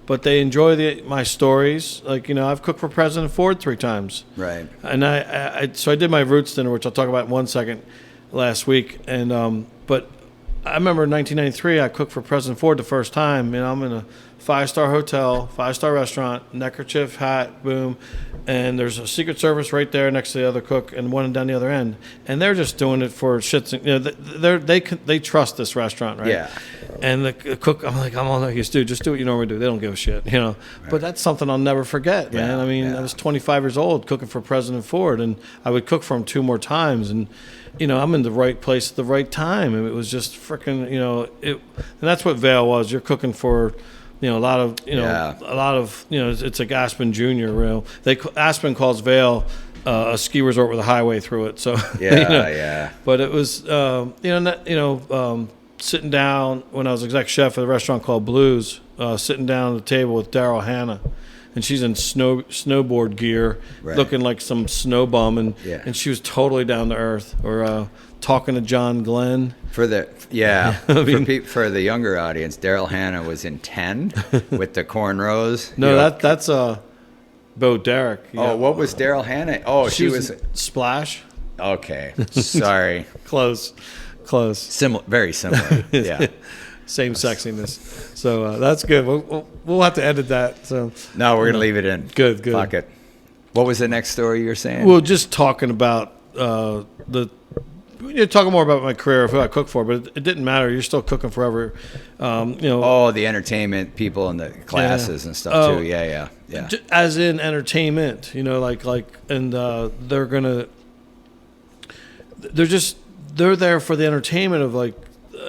But they enjoy my stories. Like, I've cooked for President Ford 3 times. Right. And so I did my roots dinner, which I'll talk about in 1 second, last week. And but I remember in 1993, I cooked for President Ford the first time. I'm in a 5-star hotel, 5-star restaurant, neckerchief, hat, boom. And there's a Secret Service right there next to the other cook and one down the other end. And they're just doing it for shits. They trust this restaurant, right? Yeah. And the cook, I'm all like, dude, just do what you normally do. They don't give a shit, Right. But that's something I'll never forget, man. I was 25 years old cooking for President Ford, and I would cook for him 2 more times. And, I'm in the right place at the right time. And it was just freaking, and that's what Vail was. You're cooking for, a lot of, it's like Aspen Jr. Aspen calls Vail a ski resort with a highway through it. So, But it was, sitting down when I was exec chef at a restaurant called Blues, sitting down at the table with Daryl Hannah, and she's in snowboard gear, looking like some snow bum, and she was totally down to earth. Or talking to John Glenn. For the for the younger audience, Daryl Hannah was in 10 with the cornrows. No, that's Bo Derek. Oh, what was Daryl Hannah? Oh, she was Splash. Okay, sorry. Close. Very similar. Yeah. Same sexiness. So that's good. We'll have to edit that. So no, we're gonna leave it in. Good. Fuck it. What was the next story you were saying? Well, just talking about you're talking more about my career, who I cook for, but it didn't matter. You're still cooking forever. The entertainment people and the classes and stuff too. Yeah. As in entertainment, and they're there for the entertainment of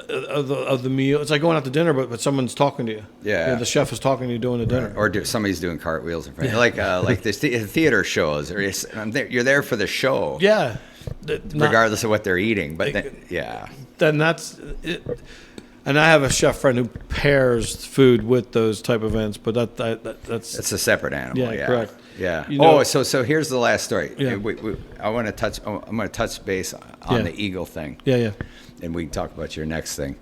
of the meal. It's like going out to dinner, but someone's talking to you. Yeah. The chef is talking to you during the dinner. Or somebody's doing cartwheels in front of you. Like the theater shows. Or you're there for the show. Yeah. Regardless of what they're eating. But then that's it. And I have a chef friend who pairs food with those type of events, but that's it's a separate animal. Yeah, correct. Yeah. So here's the last story. Yeah. I'm going to touch base on the eagle thing. Yeah. And we can talk about your next thing.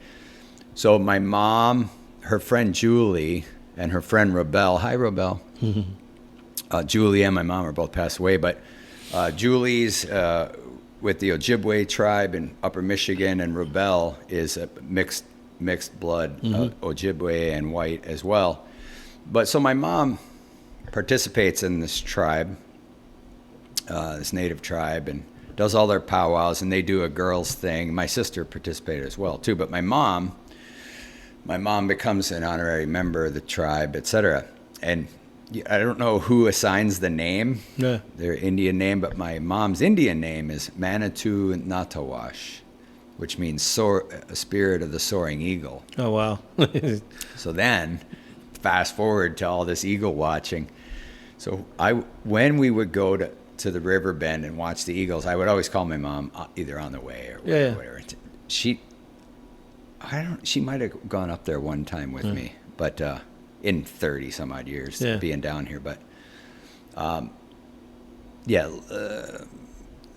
So my mom, her friend Julie, and her friend Rebel. Hi, Rebel. Mm-hmm. Julie and my mom are both passed away, but Julie's with the Ojibwe tribe in Upper Michigan, and Rebel is a mixed blood, Ojibwe and white as well. But so my mom participates in this tribe, this native tribe, and does all their powwows, and they do a girls thing. My sister participated as well too, but my mom becomes an honorary member of the tribe, etc. And I don't know who assigns the name, their Indian name, but my mom's Indian name is Manitou Natawash, which means spirit of the soaring eagle. Oh, wow. So then, fast forward to all this eagle watching. So when we would go to the river bend and watch the eagles, I would always call my mom either on the way or whatever. She might have gone up there one time with me, but in 30 some odd years being down here. But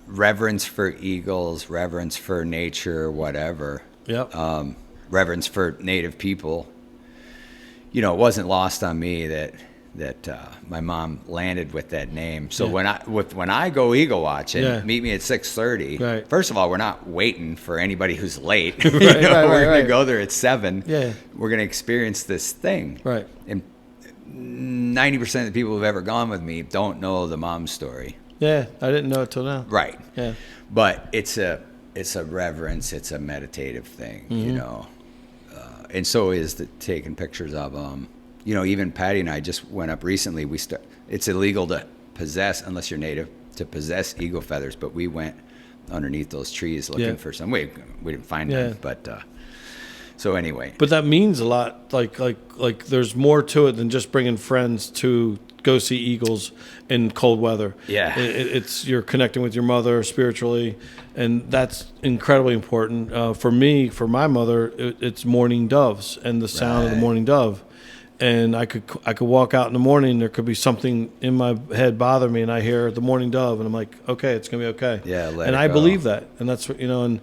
reverence for eagles, reverence for nature, whatever. Yep. Reverence for native people. It wasn't lost on me that my mom landed with that name. So when I go eagle watching, meet me at 6:30. Right. First of all, we're not waiting for anybody who's late. We're going to go there at 7. Yeah. We're going to experience this thing. Right. And 90% of the people who've ever gone with me don't know the mom story. Yeah, I didn't know it till now. Right. Yeah. But it's a reverence. It's a meditative thing. And so is the taking pictures of them. Even Patty and I just went up recently. It's illegal to possess, unless you're native, to possess eagle feathers. But we went underneath those trees looking for some. We didn't find them, but so anyway. But that means a lot. Like there's more to it than just bringing friends to go see eagles in cold weather. Yeah, it's you're connecting with your mother spiritually, and that's incredibly important. For me, for my mother, it's morning doves and the sound of the morning dove. And I could walk out in the morning. There could be something in my head bother me, and I hear the morning dove, and I'm like, okay, it's gonna be okay. Yeah, and I believe that, and that's what And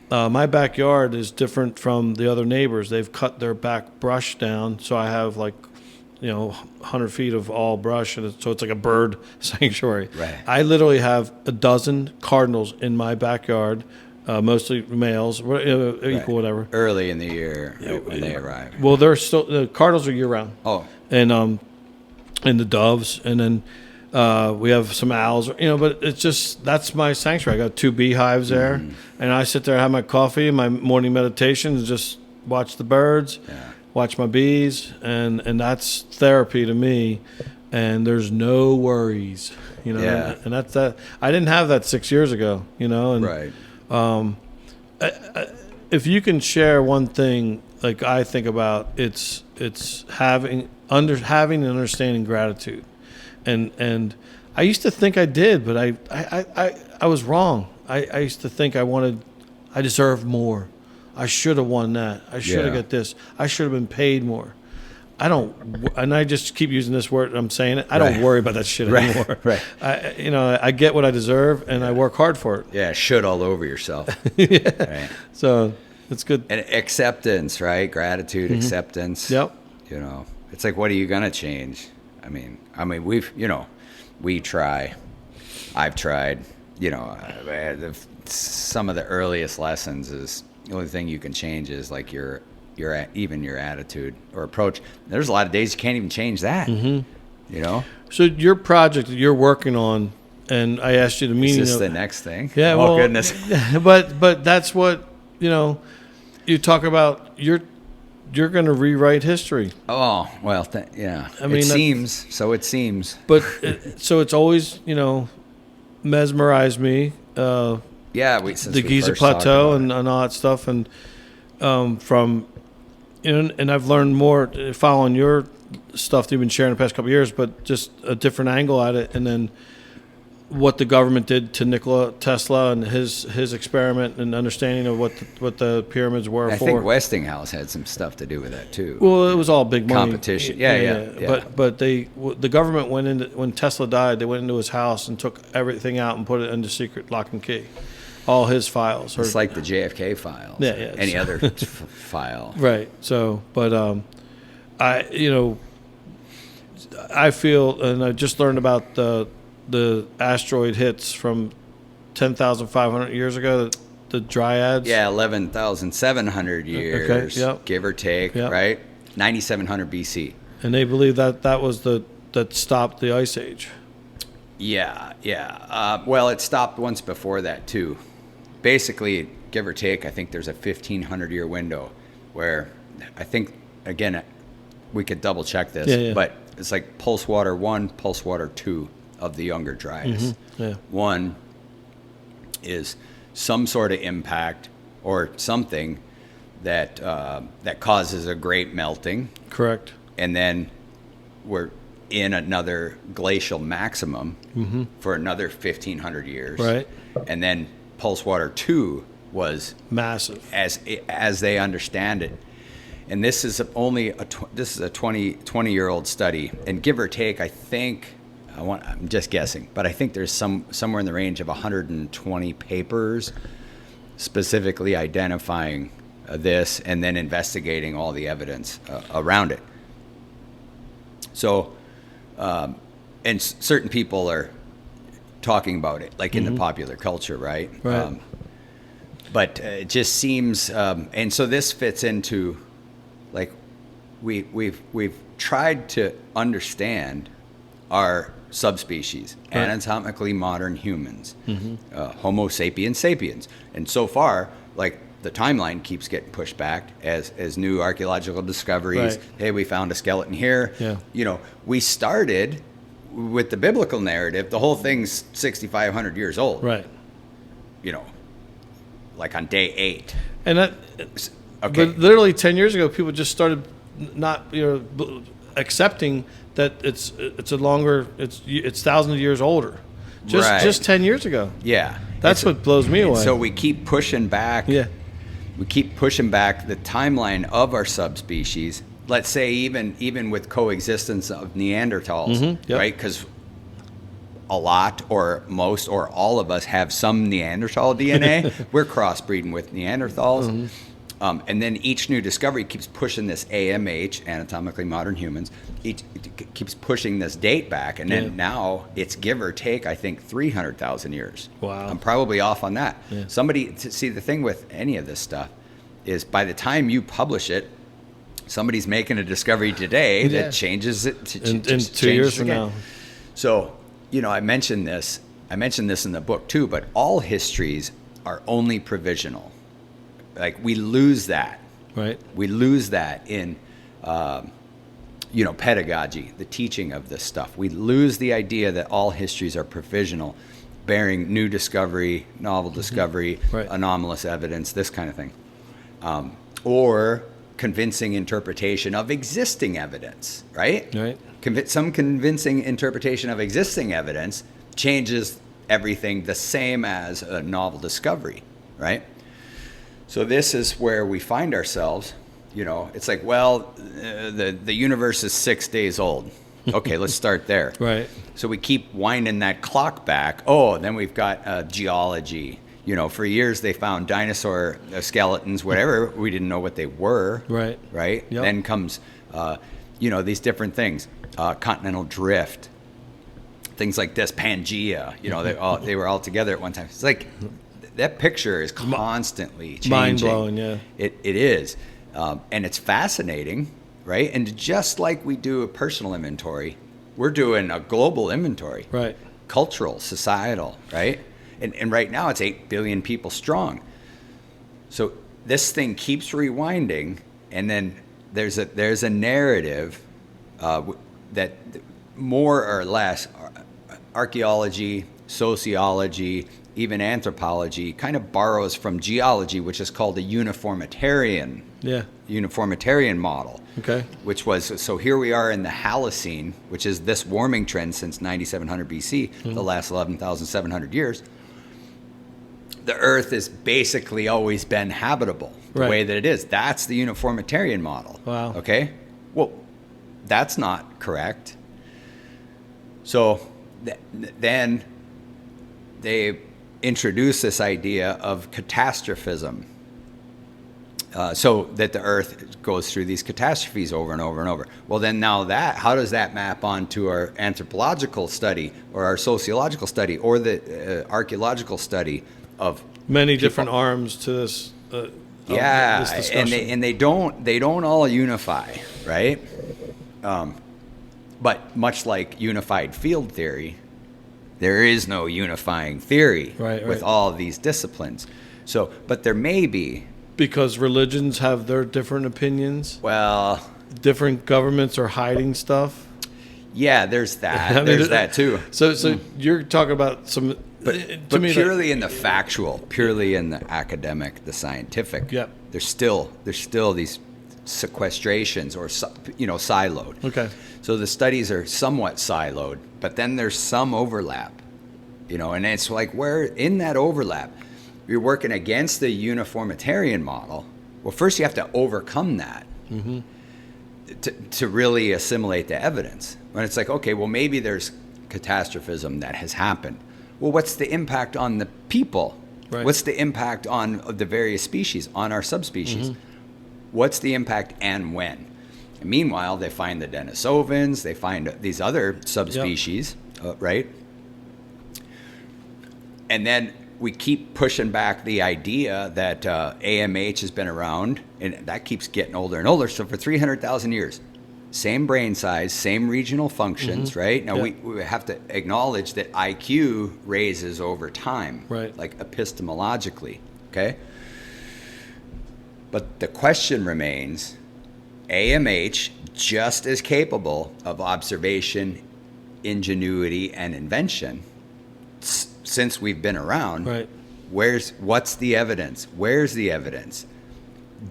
my backyard is different from the other neighbors. They've cut their back brush down, so I have 100 feet of all brush, and so it's like a bird sanctuary. Right. I literally have a dozen cardinals in my backyard. Mostly males, equal whatever. Early in the year when they arrive. Well, the cardinals are year round. Oh, and the doves, and then we have some owls. But it's just that's my sanctuary. I got 2 beehives there, and I sit there, have my coffee, my morning meditation, and just watch the birds, watch my bees, and that's therapy to me. And there's no worries, and that's that. I didn't have that 6 years ago, and right. If you can share one thing, like I think about, it's having and understanding gratitude, and I used to think I did, but I was wrong. I used to think I deserved more. I should have won that. I should have got this. I should have been paid more. I don't, and I just keep using this word. I'm saying it. I don't worry about that shit anymore. Right. I get what I deserve, and I work hard for it. Yeah, should all over yourself. Yeah. Right. So it's good. And acceptance, right? Gratitude, acceptance. Yep. You know, it's like, what are you gonna change? I mean, we try. I've tried. You know, some of the earliest lessons is the only thing you can change is like your attitude or approach. There's a lot of days you can't even change that. You know. So your project that you're working on, and I asked you the meaning. Is this the next thing? Yeah. Oh, well, goodness. But that's what you talk about. You're going to rewrite history. Oh well, yeah. I mean, it seems. So it seems. But so it's always mesmerized me. Since the Giza Plateau and all that stuff, and and I've learned more following your stuff that you've been sharing the past couple of years, but just a different angle at it, and then what the government did to Nikola Tesla and his experiment and understanding of what the pyramids were I for. think Westinghouse had some stuff to do with that too. Well, it was all big money. Competition. Yeah. But the government went into, when Tesla died, they went into his house and took everything out and put it under secret lock and key. All his files. It's like the JFK files. Yeah. Any other file. Right. So, but I feel, and I just learned about the asteroid hits from 10,500 years ago, the Dryads. Yeah, 11,700 years, okay, yep. Give or take, yep. Right? 9,700 BC. And they believe that was that stopped the Ice Age. Yeah. Well, it stopped once before that too. Basically, give or take, I think there's a 1,500-year window where I think, again, we could double check this, but it's like pulse water 1, pulse water 2 of the younger Dryas. One is some sort of impact or something that causes a great melting. Correct. And then we're in another glacial maximum for another 1,500 years. Right. And then pulse water 2 was massive as they understand it. And this is only a 20-year-old study, and give or take, I think I'm just guessing, but I think there's somewhere in the range of 120 papers specifically identifying this and then investigating all the evidence around it. So, and certain people are talking about it, like in the popular culture, right? Right. But it just seems, and so this fits into, like, we've tried to understand our subspecies, right. Anatomically modern humans, Homo sapiens sapiens, and so far, like, the timeline keeps getting pushed back as new archaeological discoveries. Right. Hey, we found a skeleton here. Yeah. We started with the biblical narrative. The whole thing's 6,500 years old. Right. Like on day 8. And that, okay. But literally 10 years ago, people just started not, accepting that it's thousands of years older. Just 10 years ago. Yeah. That's what blows me away. So we keep pushing back. Yeah. We keep pushing back the timeline of our subspecies. Let's say even with coexistence of Neanderthals, yep. right? Because a lot or most or all of us have some Neanderthal DNA. We're crossbreeding with Neanderthals. And then each new discovery keeps pushing this AMH, anatomically modern humans, it keeps pushing this date back. And then now it's give or take, I think, 300,000 years. Wow. I'm probably off on that. Yeah. See, the thing with any of this stuff is by the time you publish it, somebody's making a discovery today that changes it in 2 years from now. So, I mentioned this in the book too, but all histories are only provisional. Like, we lose that. Right. We lose that in, pedagogy, the teaching of this stuff. We lose the idea that all histories are provisional, bearing new discovery, novel discovery, right. anomalous evidence, this kind of thing. Or convincing interpretation of existing evidence, right? Right. Some convincing interpretation of existing evidence changes everything the same as a novel discovery, right? So this is where we find ourselves. It's like, well, the universe is 6 days old. Okay, let's start there. Right. So we keep winding that clock back. Oh, then we've got geology. For years they found dinosaur skeletons, whatever. We didn't know what they were. Right. Right. Yep. Then comes, these different things. Continental drift. Things like this, Pangea. They were all together at one time. It's like that picture is constantly changing. Mind blowing, yeah. It is. And it's fascinating, right? And just like we do a personal inventory, we're doing a global inventory. Right. Cultural, societal, right? And right now it's 8 billion people strong. So this thing keeps rewinding, and then there's a narrative that more or less archaeology, sociology, even anthropology kind of borrows from geology, which is called a uniformitarian model. Okay. Which was, so here we are in the Holocene, which is this warming trend since 9700 BC, the last 11,700 years. The Earth has basically always been habitable the way that it is. That's the uniformitarian model. Wow. Okay? Well, that's not correct. So then they introduce this idea of catastrophism. So that the Earth goes through these catastrophes over and over and over. Well, then now how does that map onto our anthropological study or our sociological study or the archaeological study of many people? different arms to this? This discussion. and they don't all unify, right? But much like unified field theory, there is no unifying theory with all of these disciplines. So, but there may be. Because religions have their different opinions. Well, different governments are hiding stuff. Yeah, there's that. There's that too. So you're talking about some, but purely in the factual, purely in the academic, the scientific. Yep. There's still these sequestrations or siloed. Okay. So the studies are somewhat siloed, but then there's some overlap. And it's like where in that overlap. You're working against the uniformitarian model. Well, first you have to overcome that to really assimilate the evidence. When it's like, okay, well, maybe there's catastrophism that has happened. Well, what's the impact on the people? Right. What's the impact on the various species, on our subspecies? What's the impact and when? And meanwhile, they find the Denisovans, they find these other subspecies, right? And then we keep pushing back the idea that AMH has been around, and that keeps getting older and older. So for 300,000 years, same brain size, same regional functions, right? Now we have to acknowledge that IQ raises over time, like epistemologically, okay? But the question remains, AMH just as capable of observation, ingenuity, and invention since we've been around. Right. What's the evidence? Where's the evidence?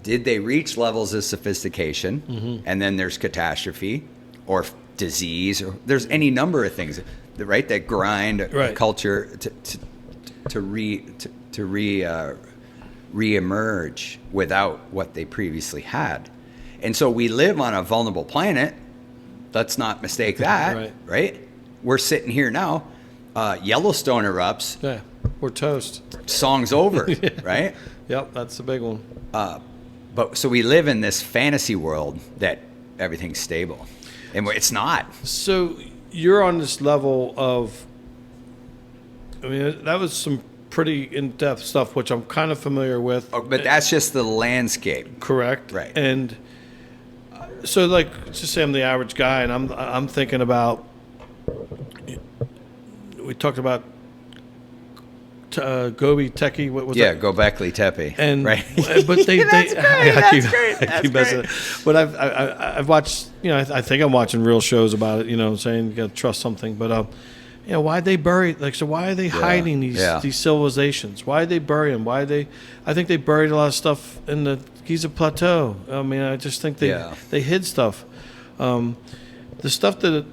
Did they reach levels of sophistication and then there's catastrophe or disease or there's any number of things, right, that grind a culture to re-emerge without what they previously had. And so we live on a vulnerable planet. Let's not mistake that, right? We're sitting here now. Yellowstone erupts. Yeah, we're toast. Song's over, right? Yep, that's the big one. But so we live in this fantasy world that everything's stable, and it's not. So you're on this level of, I mean, that was some pretty in-depth stuff, which I'm kind of familiar with. Oh, but that's just the landscape. Correct. Right. And so, like, let's just say I'm the average guy, and I'm thinking about. We talked about Gobi Tepe. What was that? Gobekli Tepe. And right. But they That's great. That's great. But I've watched. I think I'm watching real shows about it. Saying you got to trust something. But why'd they bury? So why are they hiding these civilizations? Why did they bury them? I think they buried a lot of stuff in the Giza Plateau. I mean, I just think they hid stuff. The stuff that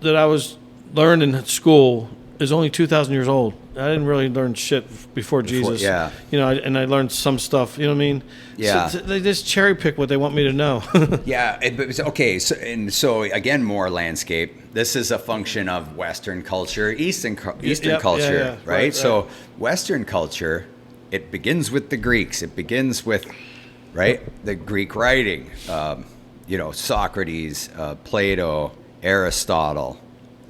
I was learning at school is only 2,000 years old. I didn't really learn shit before Jesus. Yeah. You know, and I learned some stuff. You know what I mean? Yeah. So they just cherry pick what they want me to know. Yeah. Okay. So again, more landscape. This is a function of Western culture, Eastern culture, right? So Western culture, it begins with the Greeks. It begins with, right, the Greek writing. You know, Socrates, Plato, Aristotle.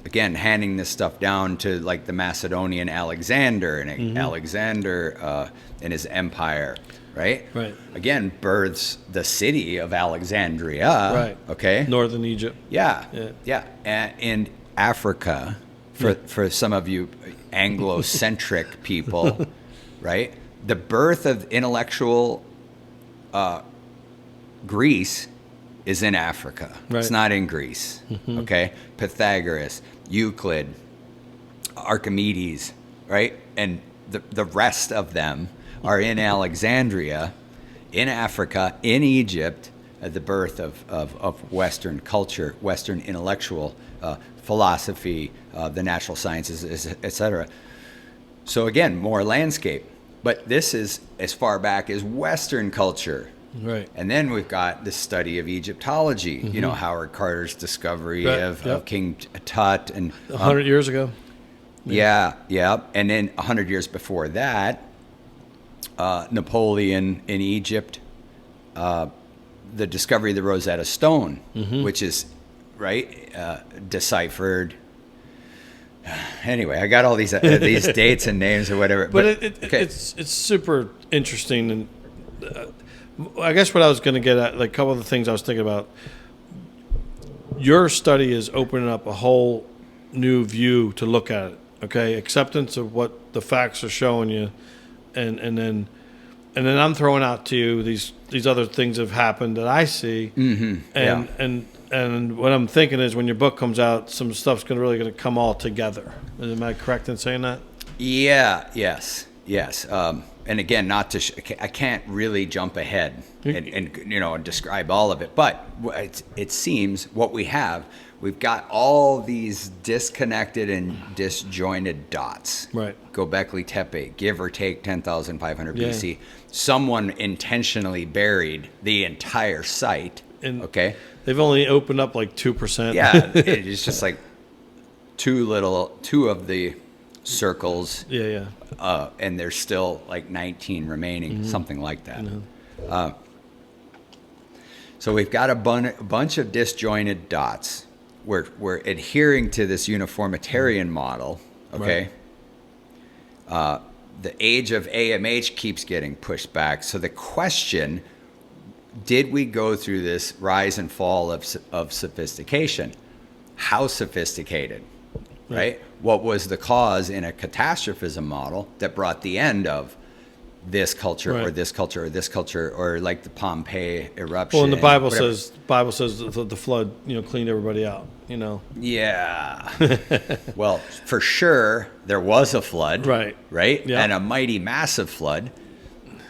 Again, handing this stuff down to like the Macedonian Alexander and Alexander and his empire, right? Right. Again, births the city of Alexandria. Right. Okay. Northern Egypt. Yeah. And Africa, for some of you Anglo-centric people, right? The birth of intellectual Greece is in Africa. Right. It's not in Greece. Okay? Pythagoras, Euclid, Archimedes, right? And the rest of them are in Alexandria, in Africa, in Egypt, at the birth of Western culture, Western intellectual philosophy, the natural sciences, etc. So again, more landscape. But this is as far back as Western culture. Right. And then we've got the study of Egyptology, you know, Howard Carter's discovery of King Tut. And 100 years ago. Yeah. And then 100 years before that, Napoleon in Egypt, the discovery of the Rosetta Stone, which is, right, deciphered. Anyway, I got all these dates and names or whatever. But it's super interesting. And I guess what I was going to get at, like a couple of the things I was thinking about, your study is opening up a whole new view to look at it. Okay, acceptance of what the facts are showing you, and then I'm throwing out to you these other things have happened that I see, and what I'm thinking is when your book comes out, some stuff's really going to come all together. Am I correct in saying that? Yeah. Yes. And again, not to I can't really jump ahead and you know describe all of it, but it seems what we've got all these disconnected and disjointed dots. Right. Göbekli Tepe, give or take 10,500 BC. Someone intentionally buried the entire site. Okay. They've only opened up like 2%. Yeah, it's just like two of the circles. Yeah. And there's still like 19 remaining, something like that. So we've got a bunch of disjointed dots. We're adhering to this uniformitarian model, okay? Right. The age of AMH keeps getting pushed back. So the question, did we go through this rise and fall of sophistication? How sophisticated, right? What was the cause in a catastrophism model that brought the end of this culture or this culture or this culture, or like the Pompeii eruption? Well, and the Bible says the flood, cleaned everybody out, Yeah. Well, for sure there was a flood, right? Yeah. And a mighty massive flood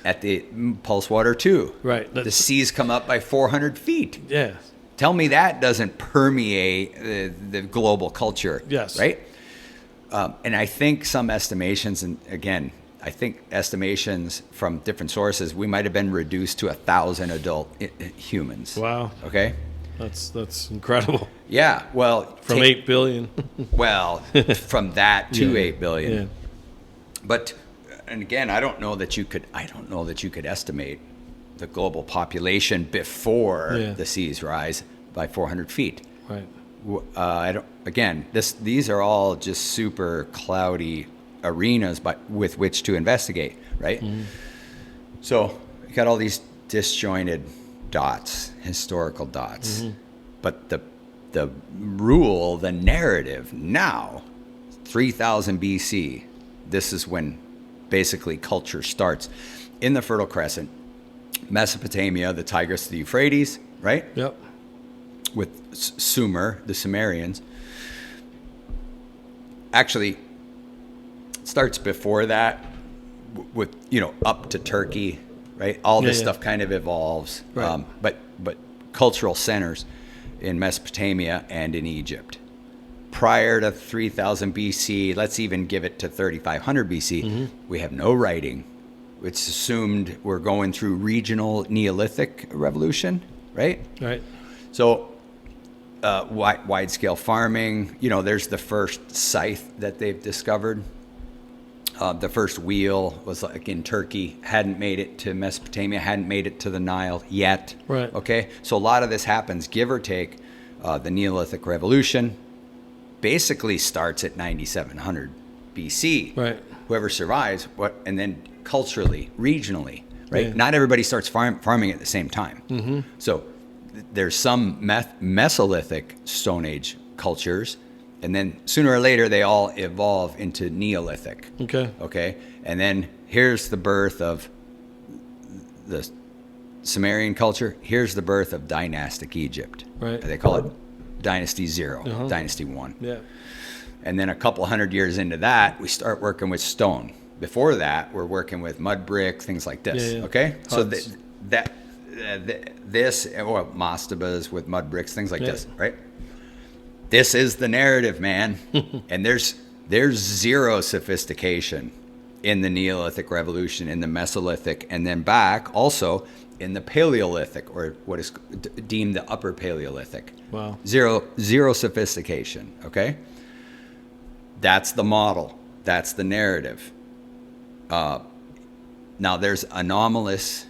at the Pulse Water 2. Right. The seas come up by 400 feet. Yeah. Tell me that doesn't permeate the global culture. Yes. Right? And I think some estimations, and again, I think estimations from different sources, we might have been reduced to 1,000 adult humans. Wow. Okay? That's incredible. Yeah. Well, from 8 billion. Well, from that to 8 billion. Yeah. But, and again, I don't know that you could estimate the global population before the seas rise by 400 feet. Right. These are all just super cloudy arenas with which to investigate, right? Mm-hmm. So you got all these disjointed dots, historical dots, but the rule, the narrative now, 3000 BC, this is when basically culture starts in the Fertile Crescent, Mesopotamia, the Tigris, the Euphrates, right? Yep. With Sumer, the Sumerians. Actually, starts before that with, up to Turkey, right? All this stuff kind of evolves. Right. But cultural centers in Mesopotamia and in Egypt. prior to 3000 BC, let's even give it to 3500 BC, we have no writing. It's assumed we're going through regional Neolithic revolution, right? Right. So wide-scale farming, there's the first scythe that they've discovered. The first wheel was like in Turkey, hadn't made it to Mesopotamia, hadn't made it to the Nile yet. Right. Okay, so a lot of this happens, give or take. The Neolithic Revolution basically starts at 9700 BC. Right. Whoever survives, and then culturally, regionally, right? Yeah. Not everybody starts farming at the same time. So there's some Mesolithic Stone Age cultures, and then sooner or later they all evolve into Neolithic. Okay. And then here's the birth of the Sumerian culture. Here's the birth of dynastic Egypt. Right. They call it Dynasty 0, Dynasty 1. Yeah. And then a couple hundred years into that, we start working with stone. Before that, we're working with mud brick, things like this. Yeah. Okay. So this, or mastabas with mud bricks, things like this, right? This is the narrative, man. And there's zero sophistication in the Neolithic Revolution, in the Mesolithic, and then back also in the Paleolithic, or what is deemed the Upper Paleolithic. Wow. Zero sophistication, okay? That's the model. That's the narrative. Now, there's anomalous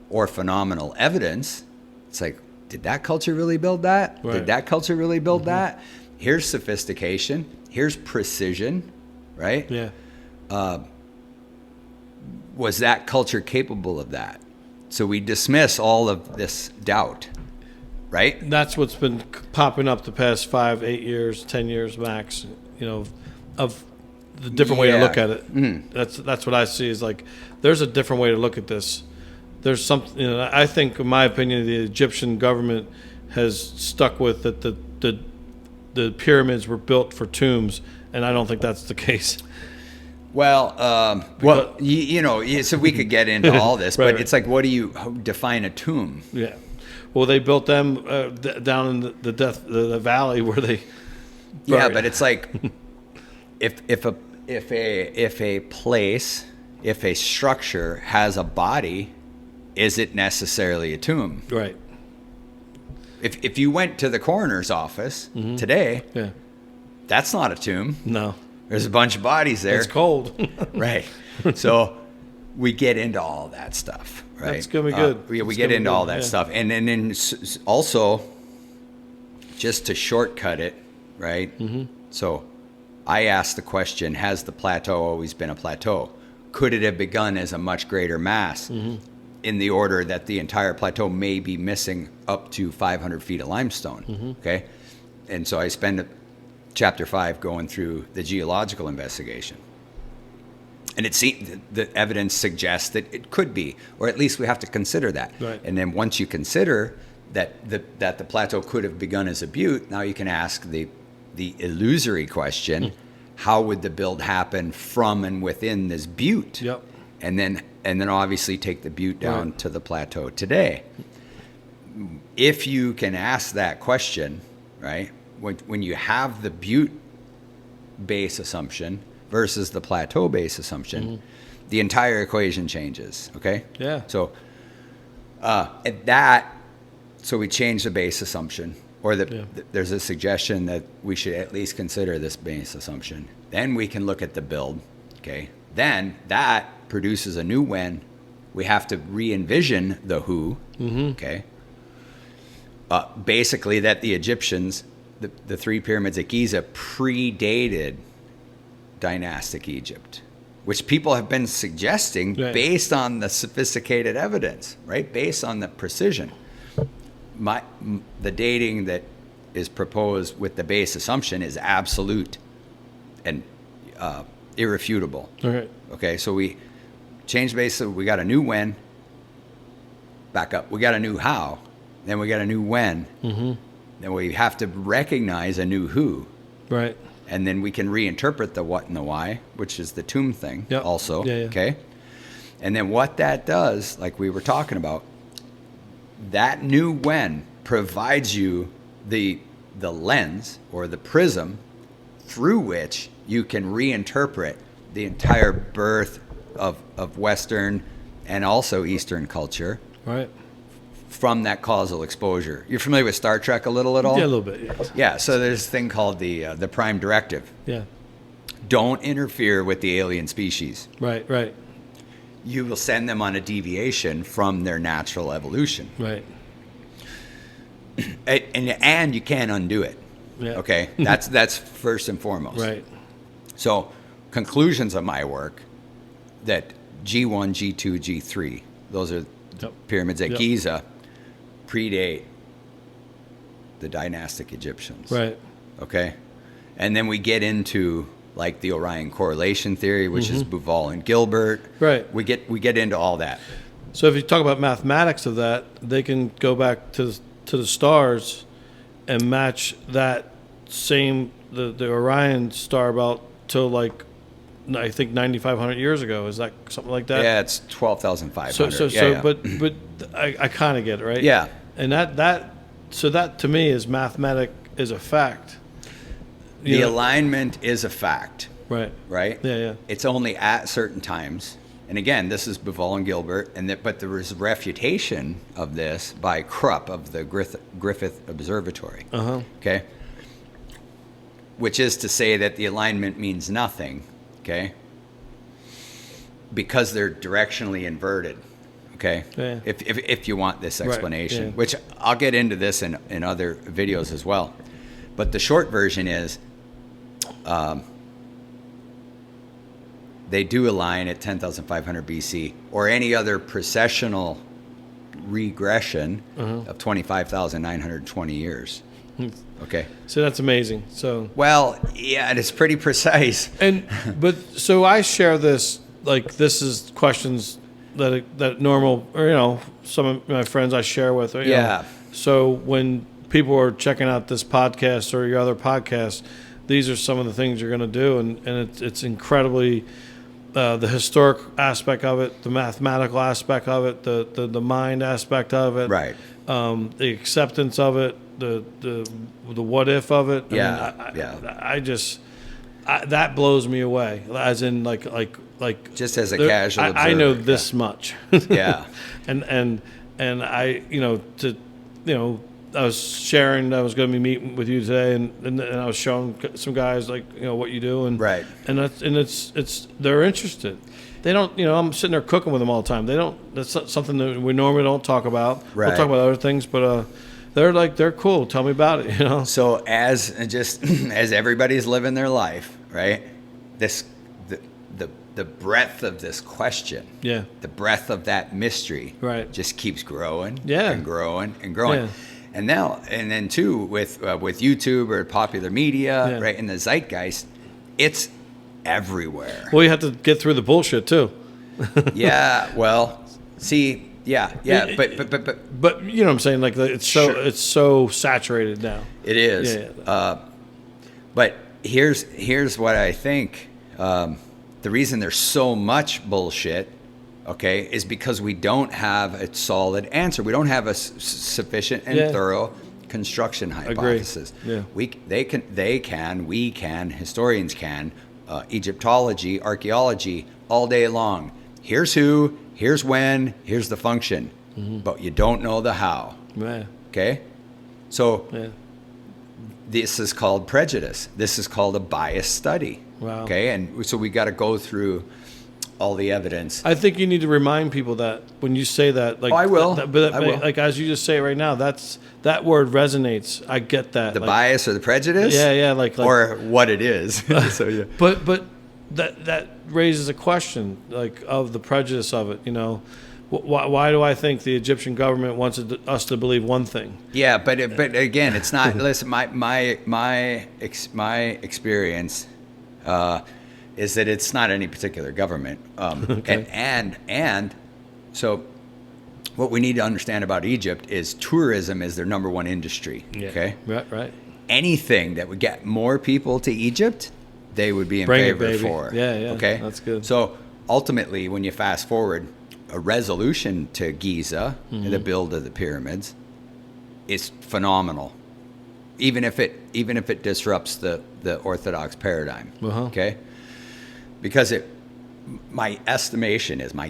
or phenomenal evidence. It's like, did that culture really build that? Right. Did that culture really build that? Here's sophistication. Here's precision, right? Yeah. Was that culture capable of that? So we dismiss all of this doubt, right? That's what's been popping up the past 5, 8 years, 10 years max, of the different way to look at it. That's what I see is like, there's a different way to look at this. There's something, I think, in my opinion, the Egyptian government has stuck with that the pyramids were built for tombs, and I don't think that's the case. Well, so we could get into all this, Right, but right. it's like, what do you define a tomb? Yeah. Well, they built them down in the valley where they. Yeah, but it's like, if a place, if a structure has a body, is it necessarily a tomb? Right. If you went to the coroner's office today, Yeah. that's not a tomb. No. There's a bunch of bodies there. It's cold. Right. So we get into all that stuff, right? That's going to be good. We get into all that stuff. And then also, just to shortcut it, right? So I asked the question, has the plateau always been a plateau? Could it have begun as a much greater mass in the order that the entire plateau may be missing up to 500 feet of limestone? Okay. And so I spend chapter 5 going through the geological investigation. And the evidence suggests that it could be, or at least we have to consider that. Right. And then once you consider that the plateau could have begun as a butte, now you can ask the illusory question, how would the build happen from and within this butte? Yep. And then obviously take the butte down to the plateau today. If you can ask that question, right, when you have the butte base assumption versus the plateau base assumption, the entire equation changes, okay? Yeah. So so we change the base assumption, or there's a suggestion that we should at least consider this base assumption. Then we can look at the build, okay? Then that produces a new when. We have to re-envision the who, okay? Basically that the Egyptians, the 3 pyramids at Giza, predated dynastic Egypt, which people have been suggesting based on the sophisticated evidence, right? Based on the precision. The dating that is proposed with the base assumption is absolute and irrefutable. Okay. Okay, so we change base, so we got a new when, back up, we got a new how, then we got a new when, then we have to recognize a new who. Right. And then we can reinterpret the what and the why, which is the tomb thing also, okay? And then what that does, like we were talking about, that new when provides you the lens or the prism through which you can reinterpret the entire birth of Western and also Eastern culture. Right. From that causal exposure. You're familiar with Star Trek a little at all? Yeah, a little bit. Yeah. Yeah. So there's this thing called the Prime Directive. Yeah. Don't interfere with the alien species. Right. Right. You will send them on a deviation from their natural evolution. Right. And you can't undo it. Yeah. Okay. That's first and foremost. Right. So conclusions of my work that G1, G2, G3, those are pyramids at Giza, predate the dynastic Egyptians. Right. Okay. And then we get into like the Orion correlation theory, which is Bouval and Gilbert. Right. We get into all that. So if you talk about mathematics of that, they can go back to the stars and match that same the Orion star belt to like I think 9,500 years ago. Is that something like that? Yeah, it's 12,500. So but I kind of get it, right? Yeah. And that to me is mathematic is a fact. The alignment is a fact. Right. Right? Yeah, yeah. It's only at certain times. And again, this is Bouval and Gilbert, but there was refutation of this by Krupp of the Griffith Observatory. Okay? Which is to say that the alignment means nothing, okay? Because they're directionally inverted, okay? Yeah. If you want this explanation, yeah. which I'll get into this in other videos as well. But the short version is they do align at 10,500 BC or any other precessional regression of 25,920 years. Okay. So that's amazing. So well, yeah, and it's pretty precise. But so I share this, like this is questions that normal, or some of my friends I share with. Yeah. So when people are checking out this podcast or your other podcasts, these are some of the things you're going to do, and it's incredibly the historic aspect of it, the mathematical aspect of it, the mind aspect of it, Right. The acceptance of it, the what if of it. Yeah. That blows me away. As in like just as a casual observer. I know this much. Yeah. and I I was sharing. I was going to be meeting with you today, and I was showing some guys what you do, and right. And it's they're interested. They don't. I'm sitting there cooking with them all the time. They don't. That's not something that we normally don't talk about. Right. We'll talk about other things, but they're cool. Tell me about it. So as everybody's living their life, right? The breadth of this question, the breadth of that mystery, right, just keeps growing, yeah, and growing and growing. Yeah. And then too with YouTube or popular media, right, in the zeitgeist, it's everywhere. Well, you have to get through the bullshit too. Yeah. Well, see, yeah, but you know what I'm saying? Like it's so saturated now. It is. Yeah. But here's what I think. The reason there's so much bullshit, okay, is because we don't have a solid answer. We don't have a sufficient and thorough construction hypothesis. Yeah. We can, historians can, Egyptology, archaeology, all day long. Here's who, here's when, here's the function, but you don't know the how. Yeah. Okay? So this is called prejudice. This is called a biased study. Wow. Okay, and so we got to go through all the evidence. I think you need to remind people that when you say that, like, I will. I will. Like as you just say it right now, that word resonates. I get that. The bias or the prejudice. Yeah, like or what it is. So yeah. But that raises a question, like of the prejudice of it. Why do I think the Egyptian government wants us to believe one thing? Yeah, but again, it's not. Listen, my experience is that it's not any particular government, okay. and so what we need to understand about Egypt is tourism is their number one industry. Yeah. Okay, right. Anything that would get more people to Egypt, they would be in Bring favor it, baby. for. Yeah, okay, that's good. So ultimately, when you fast forward, a resolution to Giza and the build of the pyramids is phenomenal. even if it disrupts the orthodox paradigm. Okay, because my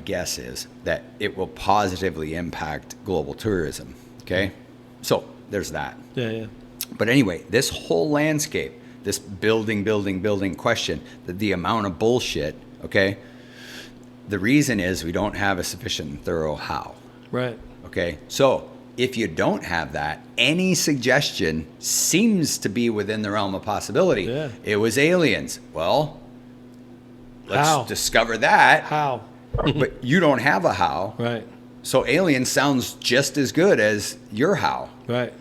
guess is that it will positively impact global tourism. Okay, so there's that. Yeah. But anyway, this whole landscape, this building question, the amount of bullshit. Okay, the reason is we don't have a sufficient and thorough how. Right. Okay, so if you don't have that, any suggestion seems to be within the realm of possibility. Yeah. It was aliens. Well, let's discover that. How? But you don't have a how. Right. So aliens sounds just as good as your how. Right.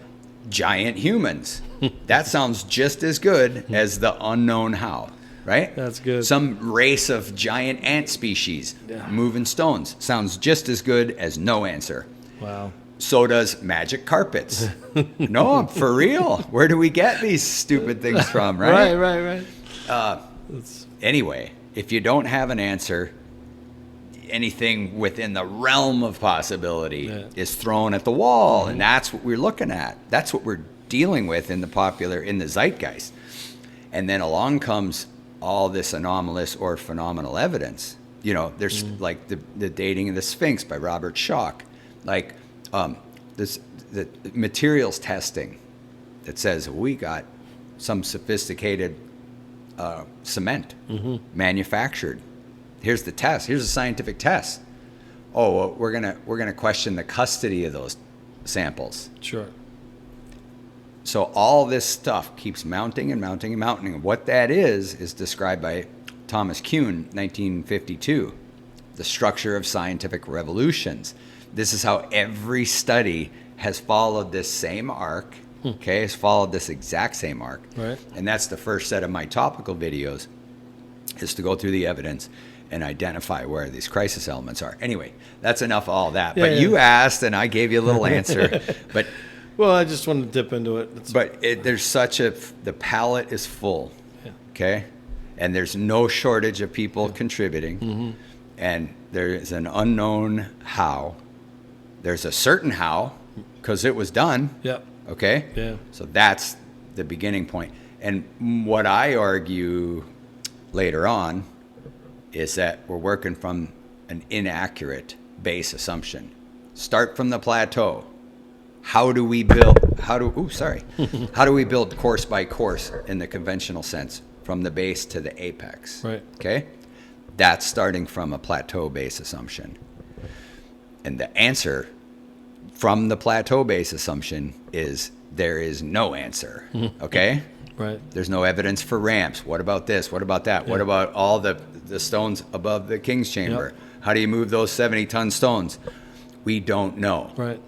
Giant humans. That sounds just as good as the unknown how. Right? That's good. Some race of giant ant species moving stones sounds just as good as no answer. Wow. So does magic carpets. No, for real. Where do we get these stupid things from, right? Right. Anyway, if you don't have an answer, anything within the realm of possibility is thrown at the wall, and that's what we're looking at. That's what we're dealing with in the zeitgeist. And then along comes all this anomalous or phenomenal evidence. You know, there's like the dating of the Sphinx by Robert Schoch, like the materials testing that says we got some sophisticated cement manufactured. Here's the test. Here's a scientific test. Oh, well, we're gonna question the custody of those samples. Sure. So all this stuff keeps mounting and mounting and mounting. And what that is described by Thomas Kuhn, 1952, the structure of scientific revolutions. This is how every study has followed this same arc, okay? Has followed this exact same arc. Right. And that's the first set of my topical videos, is to go through the evidence and identify where these crisis elements are. Anyway, that's enough of all that. But you asked, and I gave you a little answer. But well, I just wanted to dip into it. There's the palette is full, okay? And there's no shortage of people contributing. And there is an unknown how. There's a certain how, because it was done. Yep. Okay? Yeah. So that's the beginning point. And what I argue later on is that we're working from an inaccurate base assumption. Start from the plateau. How do we build course by course in the conventional sense, from the base to the apex? Right. Okay? That's starting from a plateau base assumption. And the answer from the plateau base assumption is there is no answer. Okay? Right. There's no evidence for ramps. What about this? What about that? What about all the stones above the king's chamber? How do you move those 70-ton stones? We don't know. Right.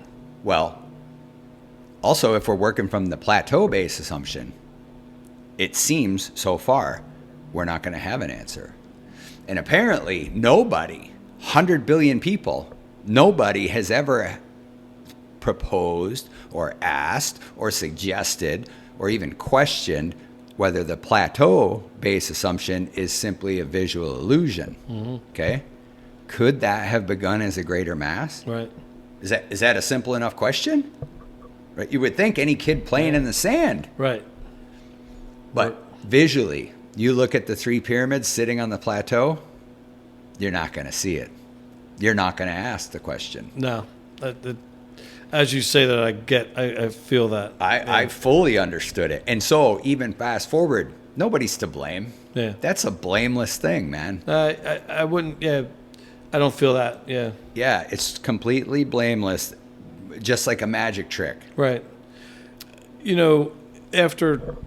Well, also, if we're working from the plateau base assumption, it seems so far we're not going to have an answer. And apparently nobody, 100 billion people, nobody has ever proposed or asked or suggested or even questioned whether the plateau base assumption is simply a visual illusion. Okay? Could that have begun as a greater mass? Right. Is that a simple enough question? Right? You would think any kid playing in the sand. Right. But visually, you look at the three pyramids sitting on the plateau, you're not going to see it. You're not going to ask the question. No. As you say that, I feel that. I fully understood it. And so even fast forward, nobody's to blame. Yeah. That's a blameless thing, man. I wouldn't, I don't feel that, Yeah, it's completely blameless, just like a magic trick. Right. You know, after,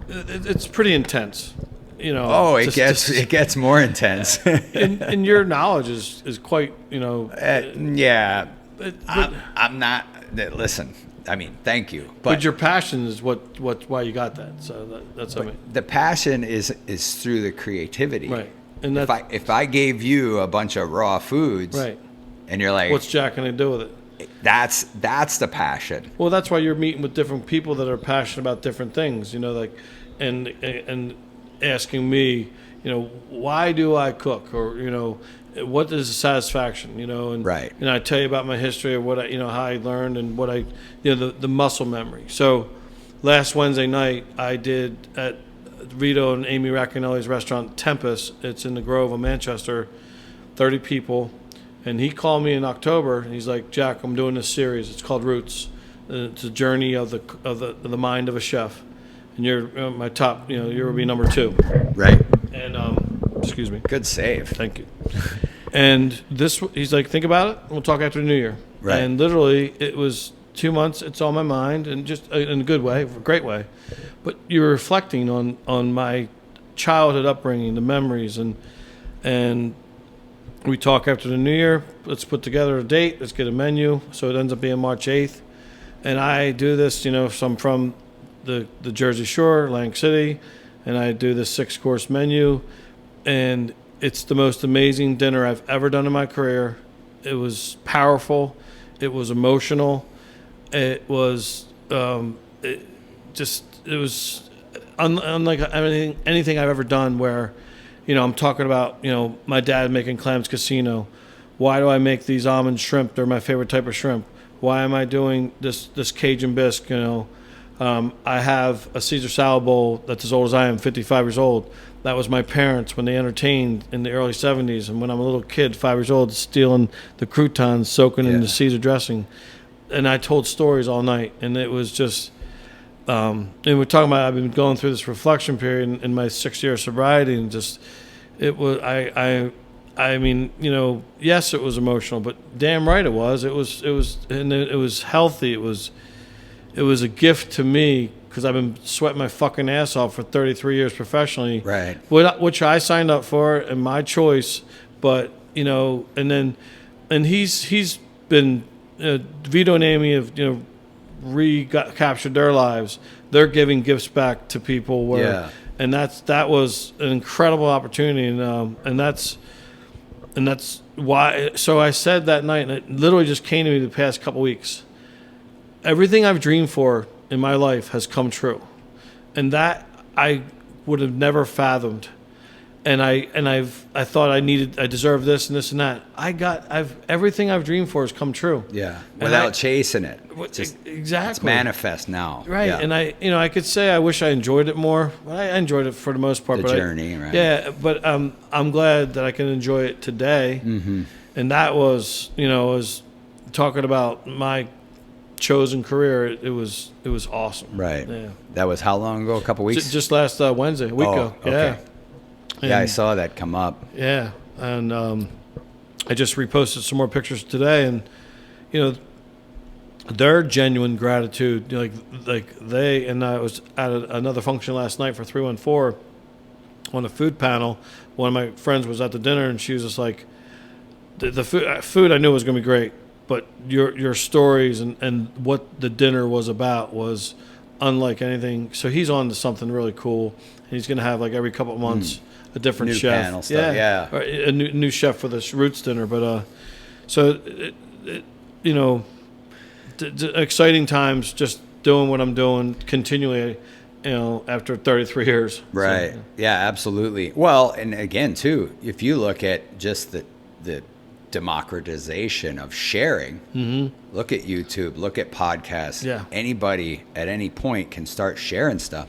it's pretty intense, you know. Oh, it gets more intense. and your knowledge is quite, you know. Yeah. I'm not, listen, I mean, thank you. But your passion is why you got that. So that's what I mean. The passion is through the creativity. Right. And if I gave you a bunch of raw foods, right, and you're like, what's Jack going to do with it? That's the passion. Well, that's why you're meeting with different people that are passionate about different things, you know, like, and asking me, you know, why do I cook, or, you know, what is the satisfaction, you know, and right. And I tell you about my history of what how I learned and what the muscle memory. So last Wednesday night, I did at Vito and Amy Racconelli's restaurant, Tempest. It's in the Grove of Manchester, 30 people. And he called me in October, and he's like, Jack, I'm doing this series. It's called Roots. It's a journey of the mind of a chef. And you're my top, you'll be number 2. Right. And, excuse me. Good save. Thank you. And he's like, think about it. We'll talk after the New Year. Right. And literally, it was 2 months. It's on my mind, and just in a good way, a great way. But you're reflecting on my childhood upbringing, the memories, and we talk after the New Year. Let's put together a date. Let's get a menu. So it ends up being March 8th. And I do this, so I'm from the Jersey Shore, Atlantic City, and I do this 6-course menu. And it's the most amazing dinner I've ever done in my career. It was powerful. It was emotional. It was it was unlike anything I've ever done where, I'm talking about, my dad making Clams Casino. Why do I make these almond shrimp? They're my favorite type of shrimp. Why am I doing this Cajun bisque? I have a Caesar salad bowl that's as old as I am, 55 years old. That was my parents when they entertained in the early 70s. And when I'm a little kid, 5 years old, stealing the croutons, soaking in the Caesar dressing. And I told stories all night. And it was just, and we're talking about, I've been going through this reflection period in my 6 year sobriety. And just, it was, I mean, yes, it was emotional, but damn right it was. It was healthy. It was a gift to me because I've been sweating my fucking ass off for 33 years professionally. Right. Which I signed up for and my choice. But, and he's been, Vito and Amy have, recaptured their lives. They're giving gifts back to people where, and that was an incredible opportunity. And that's why, so I said that night, and it literally just came to me the past couple weeks. Everything I've dreamed for in my life has come true, and that I would have never fathomed. And I thought I deserved this and this and that. Everything I've dreamed for has come true. Yeah, without chasing it. Exactly. It's manifest now. Right, yeah. And I could say I wish I enjoyed it more. Well, I enjoyed it for the most part. The journey, right? Yeah, but I'm glad that I can enjoy it today. Mm-hmm. And that was, was talking about my chosen career. It was awesome. Right. Yeah. That was how long ago? A couple weeks? Just last Wednesday, a week ago. Okay. Yeah. And, I saw that come up. Yeah, and I just reposted some more pictures today, and their genuine gratitude, like they, and I was at another function last night for 314 on a food panel. One of my friends was at the dinner, and she was just like, the food I knew was going to be great, but your stories and what the dinner was about was unlike anything. So he's on to something really cool, and he's going to have like every couple of months a different new chef. Panel stuff. Yeah. Or a new chef for the Roots dinner. But so exciting times, just doing what I'm doing continually, after 33 years. Right. So, yeah, absolutely. Well, and again, too, if you look at just the democratization of sharing, look at YouTube, look at podcasts. Yeah. Anybody at any point can start sharing stuff.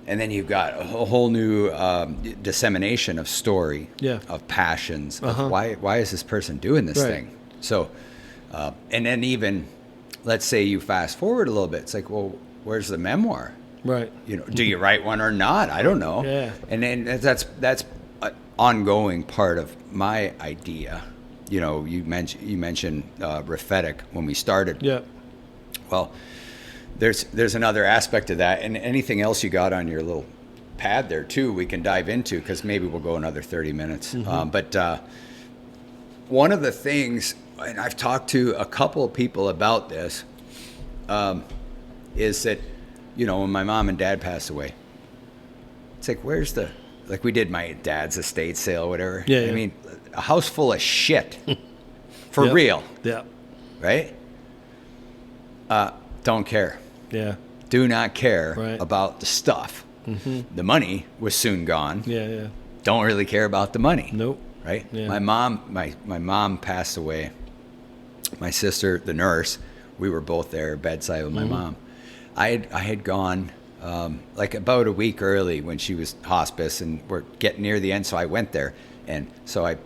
And then you've got a whole new dissemination of story, of passions, of why is this person doing this thing? So, and then even, let's say you fast forward a little bit, it's like, well, where's the memoir? Right. Do you write one or not? I don't know. Yeah. And then that's an ongoing part of my idea. You mentioned Rephetic when we started. Yeah. Well, there's another aspect of that, and anything else you got on your little pad there too, we can dive into, because maybe we'll go another 30 minutes. But one of the things, and I've talked to a couple of people about this, is that when my mom and dad passed away, it's like, we did my dad's estate sale, whatever. Yeah. I mean, a house full of shit, for real. Yeah. Right. Don't care. Yeah. Do not care about the stuff. The money was soon gone. Yeah. Don't really care about the money. Nope. Right? Yeah. My mom passed away. My sister, the nurse, we were both there bedside with my mom. I had gone like about a week early when she was hospice, and we're getting near the end, so I went there, and so I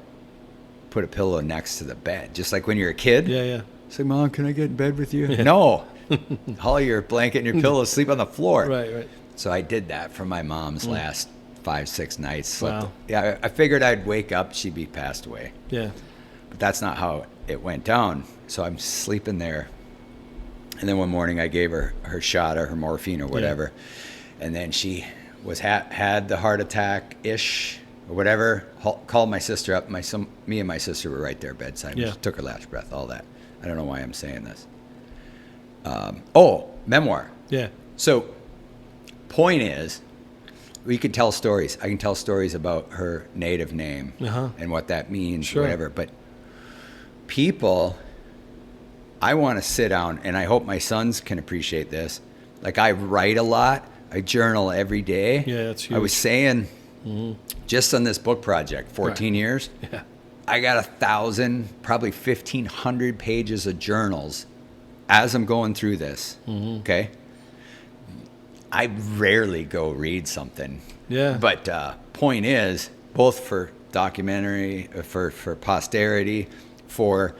put a pillow next to the bed, just like when you're a kid. Yeah. Say, Mom, can I get in bed with you? Yeah. No. Haul your blanket and your pillow, sleep on the floor. Right. So I did that for my mom's last 5-6 nights. Slept. Wow. Yeah, I figured I'd wake up, she'd be passed away. Yeah. But that's not how it went down. So I'm sleeping there. And then one morning I gave her her shot or her morphine or whatever. Yeah. And then she was had the heart attack-ish or whatever. Called my sister up. Me and my sister were right there bedside. Yeah. Took her last breath, all that. I don't know why I'm saying this. Memoir. Yeah. So, point is, we can tell stories. I can tell stories about her native name and what that means, sure. whatever. But people, I want to sit down, and I hope my sons can appreciate this. Like, I write a lot. I journal every day. Yeah, that's huge. I was saying, just on this book project, 14 years, yeah. I got 1,000, probably 1,500 pages of journals as I'm going through this. Okay? I rarely go read something. Yeah. But point is, both for documentary, for posterity, for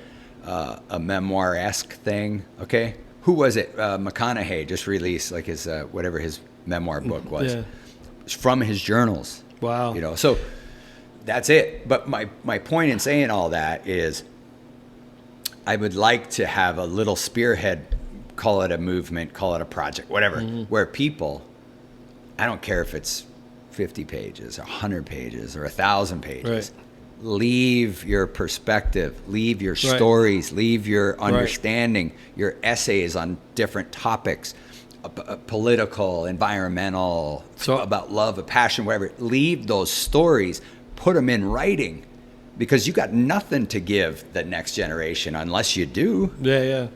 a memoir-esque thing, okay? Who was it? McConaughey just released like his whatever his memoir book was. Yeah. It's from his journals. Wow. You know, so that's it. But my point in saying all that is I would like to have a little spearhead, call it a movement, call it a project, whatever, where people, I don't care if it's 50 pages or 100 pages or 1,000 pages, right. Leave your perspective, leave your stories, leave your understanding, your essays on different topics, political, environmental, about love, passion, whatever. Leave those stories, put them in writing, because you got nothing to give the next generation unless you do. Yeah.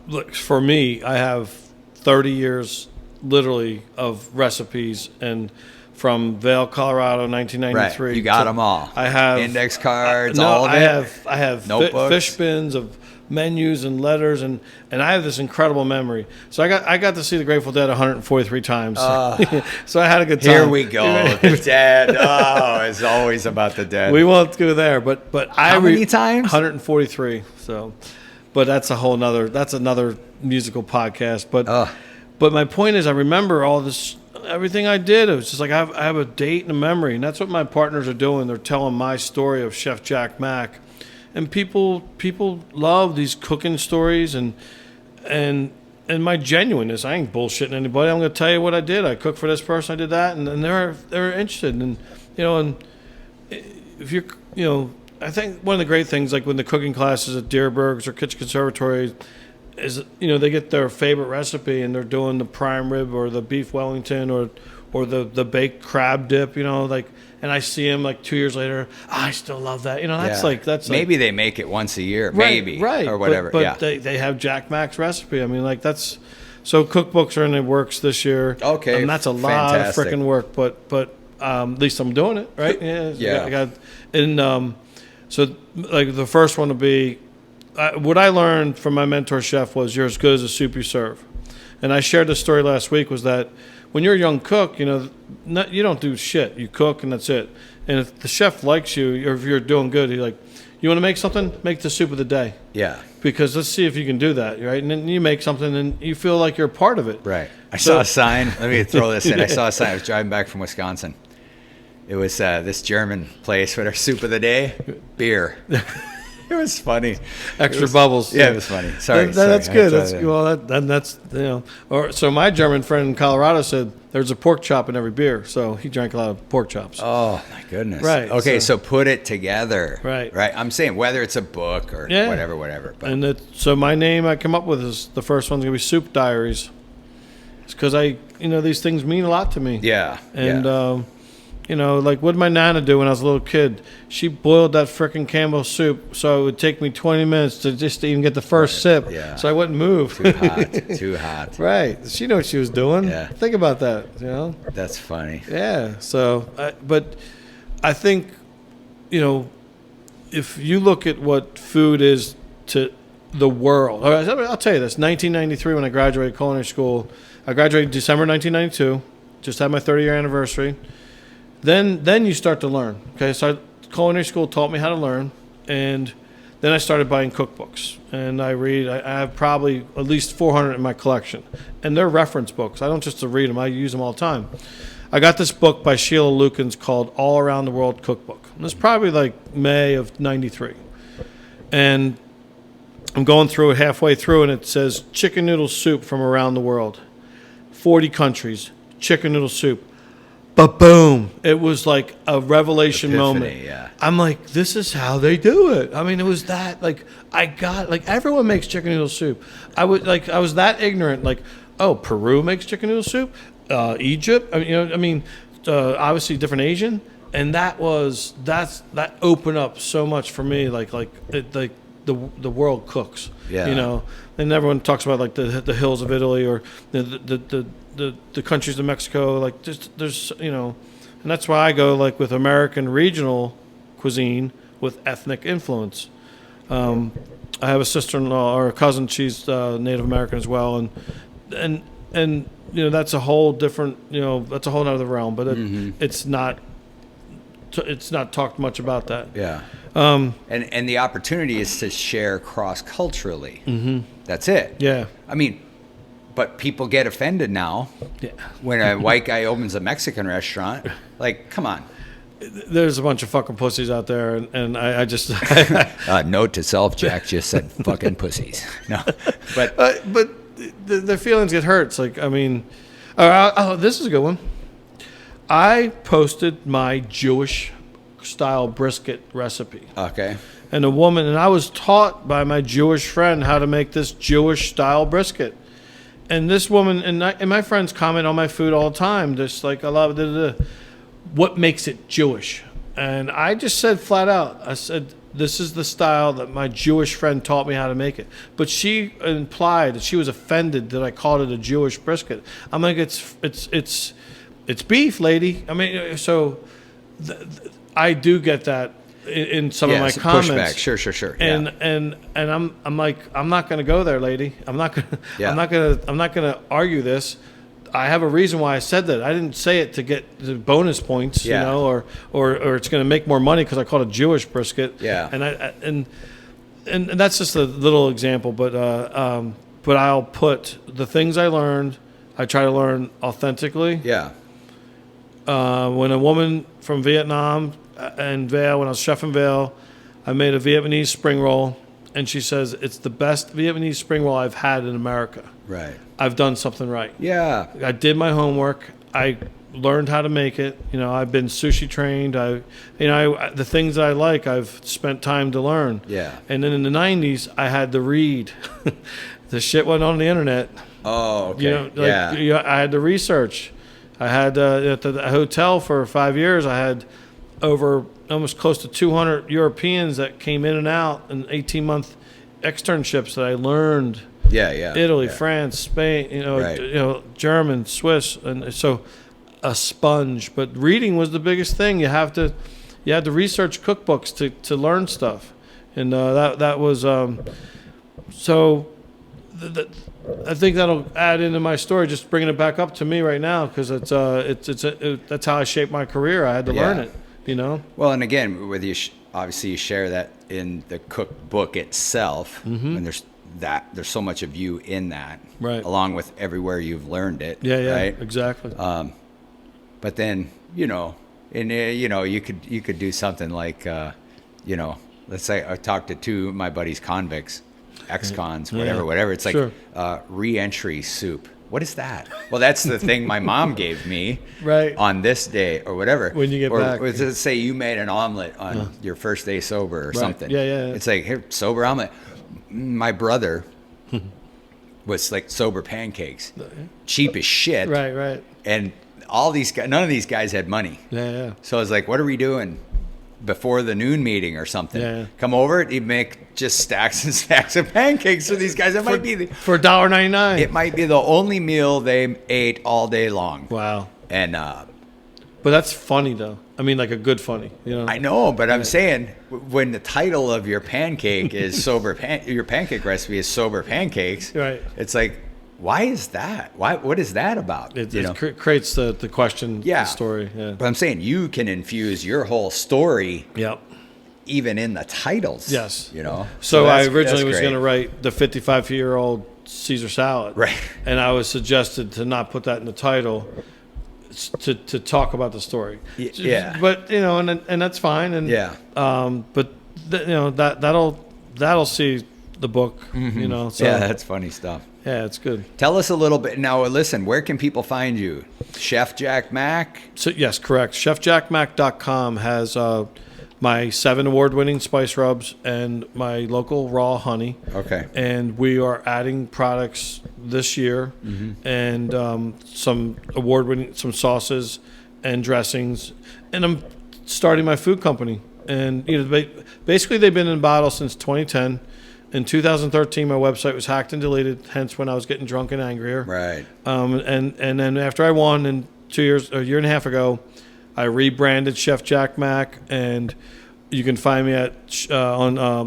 Look, for me, I have 30 years literally of recipes, and from Vail, Colorado, 1993. Right. You got them all. I have index cards, all of it. I have notebooks, fish bins of menus and letters, and I have this incredible memory. So I got to see the Grateful Dead 143 times. So I had a good time. Here we go. The Dead. Oh, it's always about the Dead. We won't go there, but how many times? 143. So, but that's another musical podcast. But my point is, I remember all this. Everything I did, it was just like I have a date and a memory, and that's what my partners are doing. They're telling my story of Chef Jack Mack, and people love these cooking stories and my genuineness. I ain't bullshitting anybody. I'm going to tell you what I did. I cooked for this person. I did that, and they're interested. And and if you're I think one of the great things, like when the cooking classes at Deerberg's or Kitchen Conservatory, is they get their favorite recipe and they're doing the prime rib or the beef Wellington or the baked crab dip, and I see them like 2 years later, I still love that. That's maybe they make it once a year, right, or whatever. But they have Jack Mack's recipe. I mean, that's so cookbooks are in the works this year. Okay, and that's a lot of freaking work, but at least I'm doing it, right? Yeah. So like the first one to be. What I learned from my mentor chef was you're as good as the soup you serve. And I shared this story last week, was that when you're a young cook, you don't do shit. You cook and that's it. And if the chef likes you, or if you're doing good, he's like, you want to make something? Make the soup of the day. Yeah. Because let's see if you can do that, right? And then you make something and you feel like you're a part of it. Right. I saw a sign. Let me throw this in. I saw a sign. I was driving back from Wisconsin. It was this German place with our soup of the day, beer. It was funny. Extra bubbles. Yeah, it was funny. Sorry. That's good. That's so my German friend in Colorado said there's a pork chop in every beer, so he drank a lot of pork chops. Oh my goodness. Right. Okay, so put it together. Right. I'm saying whether it's a book or whatever. But. And so my name I come up with is the first one's gonna be Soup Diaries. It's because these things mean a lot to me. Yeah. And like what did my Nana do when I was a little kid? She boiled that frickin' Campbell's soup so it would take me 20 minutes to even get the first sip. Yeah. So I wouldn't move. Too hot. Right. She knew what she was doing. Yeah. Think about that, That's funny. Yeah. So, but I think, if you look at what food is to the world. All right, I'll tell you this. 1993, when I graduated culinary school, I graduated December 1992. Just had my 30-year anniversary. Then you start to learn. Okay, so culinary school taught me how to learn, and then I started buying cookbooks. And I have probably at least 400 in my collection, and they're reference books. I don't just read them; I use them all the time. I got this book by Sheila Lukens called All Around the World Cookbook. It was probably like May of '93, and I'm going through it halfway through, and it says chicken noodle soup from around the world, 40 countries, chicken noodle soup. But boom, it was like a revelation moment. Yeah. I'm like, this is how they do it. I mean, it was that, like, everyone makes chicken noodle soup. I was that ignorant, like, oh, Peru makes chicken noodle soup? Egypt? Obviously different Asian. And that opened up so much for me, the world cooks. Yeah. You know, and everyone talks about like the hills of Italy or the countries of Mexico. Like there's and that's why I go like with American regional cuisine with ethnic influence. I have a sister-in-law or a cousin. She's Native American as well, and that's a whole different that's a whole other realm. But it's not talked much about that. Yeah. And the opportunity is to share cross-culturally. Mm-hmm. That's it. Yeah. I mean, but people get offended now when a white guy opens a Mexican restaurant. Like, come on. There's a bunch of fucking pussies out there, and I just... Note to self, Jack just said fucking pussies. No. But their feelings get hurt. It's like, I mean... this is a good one. I posted my Jewish-style brisket recipe. Okay. And I was taught by my Jewish friend how to make this Jewish-style brisket. And this woman, and my friends comment on my food all the time, just like, I love what makes it Jewish. And I just said flat out, I said, this is the style that my Jewish friend taught me how to make it. But she implied that she was offended that I called it a Jewish brisket. I'm like, it's beef, lady. I mean, so I do get that in some of my comments. Pushback. Sure. And I'm like, I'm not going to go there, lady. I'm not going to argue this. I have a reason why I said that. I didn't say it to get the bonus points, or it's going to make more money because I called it Jewish brisket. Yeah. And that's just a little example, but I'll put the things I learned. I try to learn authentically. Yeah. When a woman from Vietnam and Vail, when I was chef in Vail, I made a Vietnamese spring roll, and she says it's the best Vietnamese spring roll I've had in America. Right. I've done something right. Yeah. I did my homework. I learned how to make it. I've been sushi trained. The things that I like, I've spent time to learn. Yeah. And then in the 90s, I had to read. The shit wasn't on the internet. Oh, okay. I had to research. I had at the hotel for 5 years. I had over almost close to 200 Europeans that came in and out in 18-month externships that I learned. Yeah. Italy, France, Spain, German, Swiss, and so a sponge. But reading was the biggest thing. You had to research cookbooks to learn stuff, and that was so. I think that'll add into my story, just bringing it back up to me right now, because that's how I shaped my career. I had to learn it, Well, and again, with you, obviously you share that in the cookbook itself, and there's so much of you in that, right? Along with everywhere you've learned it, right? Exactly. But then you could do something like, let's say I talked to two of my buddies, convicts. Ex-cons, whatever. It's like re-entry soup. What is that? Well, that's the thing my mom gave me on this day or whatever. When you get back. Or let's say you made an omelet on your first day sober or something. Yeah. It's like, here, sober omelet. My brother was like sober pancakes. Cheap as shit. Right. And all these guys, none of these guys had money. Yeah. So I was like, what are we doing? Before the noon meeting or something. Yeah. Come over, he'd make just stacks and stacks of pancakes for these guys. It might be for $1.99. It might be the only meal they ate all day long. Wow. And but that's funny though. I mean, like a good funny. I know, but I'm saying when the title of your pancake is your pancake recipe is sober pancakes. Right. It's like, why is that? What is that about? It creates the question, the story. Yeah. But I'm saying you can infuse your whole story. Yep. Even in the titles. Yes. So I originally was going to write the 55-year-old Caesar salad. Right. And I was suggested to not put that in the title, to talk about the story. Yeah. But and that's fine. And but that'll see the book. Mm-hmm. So that's funny stuff. Yeah, it's good. Tell us a little bit now. Listen, where can people find you? Chef Jack Mac. So yes, correct. ChefJackMac.com has my 7 award-winning spice rubs and my local raw honey. Okay. And we are adding products this year, and some award-winning, some sauces and dressings. And I'm starting my food company. And basically they've been in bottle since 2010. In 2013, my website was hacked and deleted, hence when I was getting drunk and angrier. Right. And then after I won, and a year and a half ago, I rebranded Chef Jack Mac, and you can find me on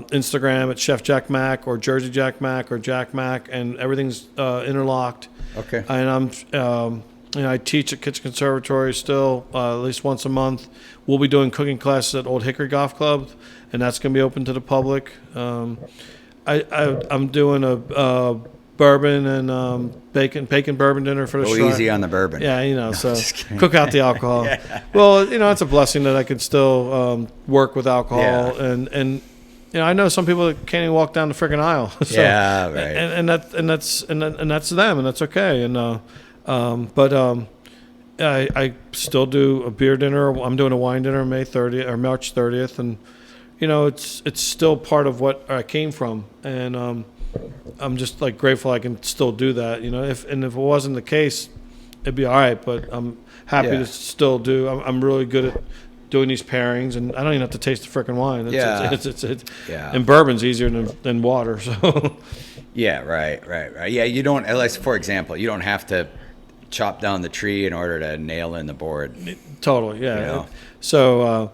Instagram at Chef Jack Mac or Jersey Jack Mac or Jack Mac, and everything's interlocked. Okay. And I teach at Kitchen Conservatory still at least once a month. We'll be doing cooking classes at Old Hickory Golf Club, and that's going to be open to the public. I'm doing a bourbon and bacon bourbon dinner for the Go shrine. Easy on the bourbon. Yeah, so cook out the alcohol. Yeah. Well, it's a blessing that I can still work with alcohol, and I know some people that can't even walk down the freaking aisle. So, yeah, right. And that's them, and that's okay. And I still do a beer dinner. I'm doing a wine dinner March 30th, and it's still part of what I came from, and I'm just like grateful I can still do that. If it wasn't the case, it'd be all right. But I'm happy to still do. I'm really good at doing these pairings, and I don't even have to taste the freaking wine. And bourbon's easier than water. So. Yeah. Right. Yeah, you don't. For example, you don't have to chop down the tree in order to nail in the board. Totally. Yeah. So.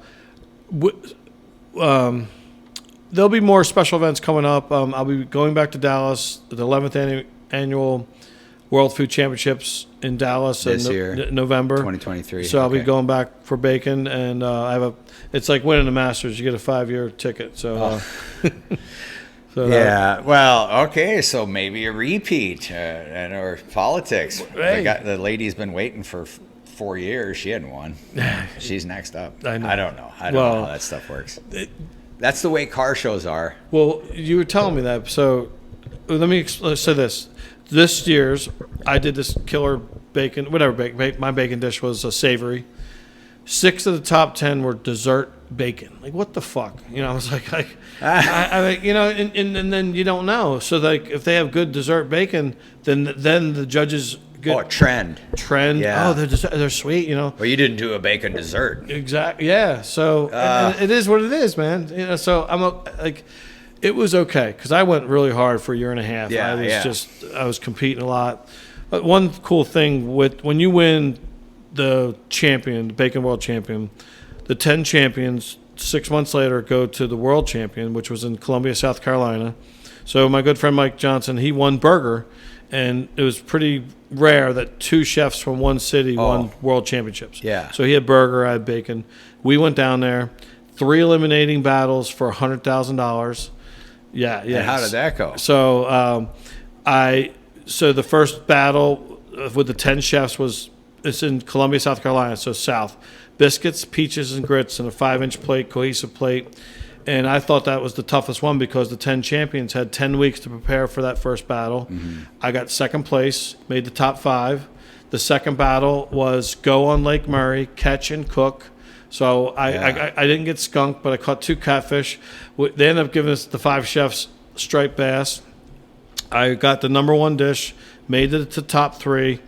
There'll be more special events coming up. I'll be going back to Dallas, the 11th annual World Food Championships in Dallas this year, November 2023. So I'll be going back for bacon, and it's like winning the Masters. You get a 5-year ticket. So, well, okay, so maybe a repeat or politics. Hey. The lady's been waiting for 4 years. She hadn't won. She's next up. I don't know. I don't know how that stuff works. That's the way car shows are. Well, you were telling me that. So let me say this. This year's, I did this killer bacon, my bacon dish was a savory. 6 of the top 10 were dessert bacon. Like, what the fuck? I was like and then you don't know. So like, if they have good dessert bacon, then the judges. Good. Oh, trend. Yeah. Oh, they're sweet, Well, you didn't do a bacon dessert. Exactly. Yeah. So and it is what it is, man. So I'm it was okay because I went really hard for a year and a half. Yeah. I was competing a lot. But one cool thing when you win the bacon world champion, the 10 champions 6 months later go to the world champion, which was in Columbia, South Carolina. So my good friend Mike Johnson, he won burger. And it was pretty rare that 2 chefs from one city won world championships. Yeah. So he had burger, I had bacon. We went down there, 3 eliminating battles for $100,000. Yeah. And how did that go? So so the first battle with the 10 chefs it's in Columbia, South Carolina, so south. Biscuits, peaches, and grits in a 5-inch plate, cohesive plate. And I thought that was the toughest one because the 10 champions had 10 weeks to prepare for that first battle. Mm-hmm. I got second place, made the top 5. The second battle was go on Lake Murray, catch and cook. So I didn't get skunked, but I caught 2 catfish. They ended up giving us the 5 chefs striped bass. I got the number 1 dish, made it to top 3.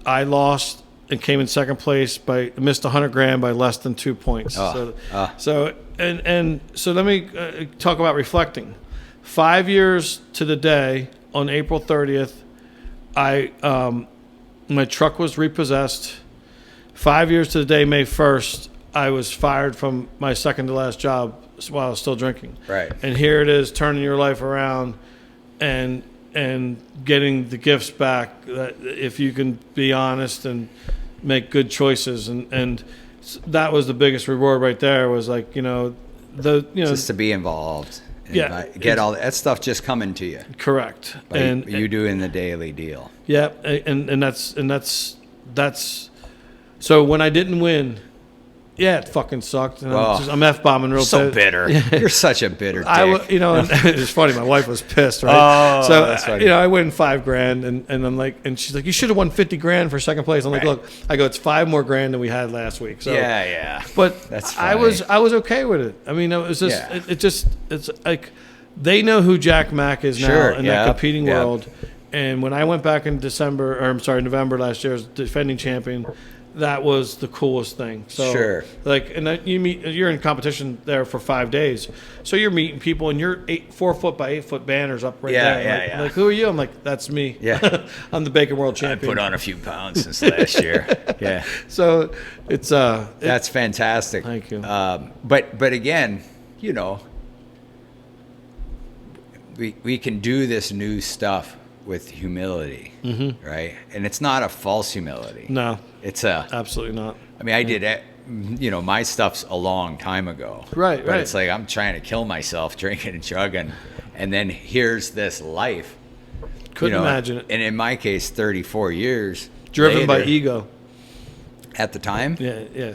I lost and came in second place missed 100 grand by less than 2 points. So let me talk about reflecting. 5 years to the day on April 30th, my truck was repossessed. 5 years to the day, May 1st, I was fired from my second to last job while I was still drinking. Right. And here it is, turning your life around and getting the gifts back, that if you can be honest and make good choices. And that was the biggest reward right there, was like, just to be involved. And get all that stuff just coming to you. Correct. And you doing the daily deal. Yeah. And that's so when I didn't win, yeah, it fucking sucked. And I'm F-bombing real so bitter. You're such a bitter dick. And it's funny. My wife was pissed, right? So, that's funny. I win $5,000 and I'm like, and she's like, you should have won $50,000 for second place. I'm like, look, it's $5,000 more than we had last week. So, yeah. But that's funny. I was okay with it. I mean, it was just, it's like, they know who Jack Mack is now in that competing world. And when I went back in November last year as defending champion, that was the coolest thing. So, sure. You're in competition there for 5 days. So you're meeting people, and you're 4 foot by 8 foot banners up right there. Like, who are you? I'm like, that's me. Yeah. I'm the Bacon World Champion. I put on a few pounds since last year. Yeah. So it's that's fantastic. Thank you. But again, we can do this new stuff with humility, right? And it's not a false humility. No. It's absolutely not. I mean, I did it, my stuff's a long time ago. Right. But it's like I'm trying to kill myself drinking and chugging, and then here's this life. Couldn't imagine it. And in my case, 34 years. Driven by ego. At the time? Yeah.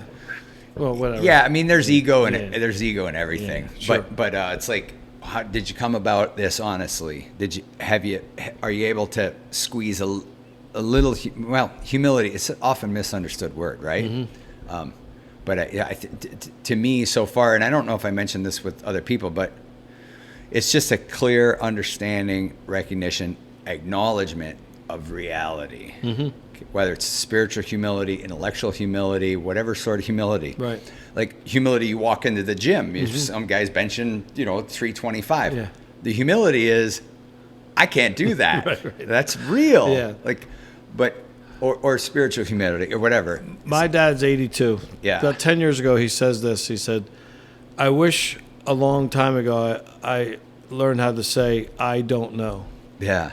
Well, whatever. Yeah, I mean, there's ego in it. There's ego in everything. Yeah, sure. But it's like, how did you come about this honestly? Are you able to squeeze a little, humility, it's an often misunderstood word, right? Mm-hmm. But to me so far, and I don't know if I mentioned this with other people, but it's just a clear understanding, recognition, acknowledgement of reality, whether it's spiritual humility, intellectual humility, whatever sort of humility. Right. Like humility, you walk into the gym, some guy's benching, 325. Yeah. The humility is, I can't do that. Right. That's real. Yeah. Or spiritual humility or whatever. My dad's 82. Yeah. About 10 years ago, he says this. He said, I wish a long time ago I learned how to say, I don't know. Yeah.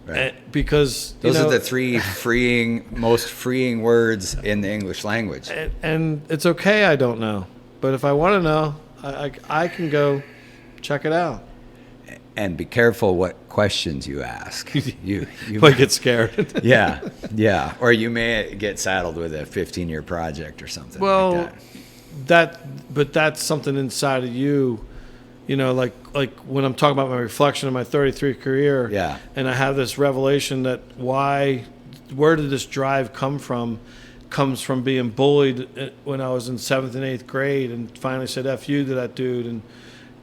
Right. Because those are the 3 most freeing words in the English language. And it's okay, I don't know. But if I want to know, I can go check it out. And be careful what questions you ask. You might get scared. Yeah. Or you may get saddled with a 15-year project or something like that. But that's something inside of you, like when I'm talking about my reflection of my 33 career. Yeah. And I have this revelation that where did this drive come from? Comes from being bullied when I was in 7th and 8th grade, and finally said F you to that dude,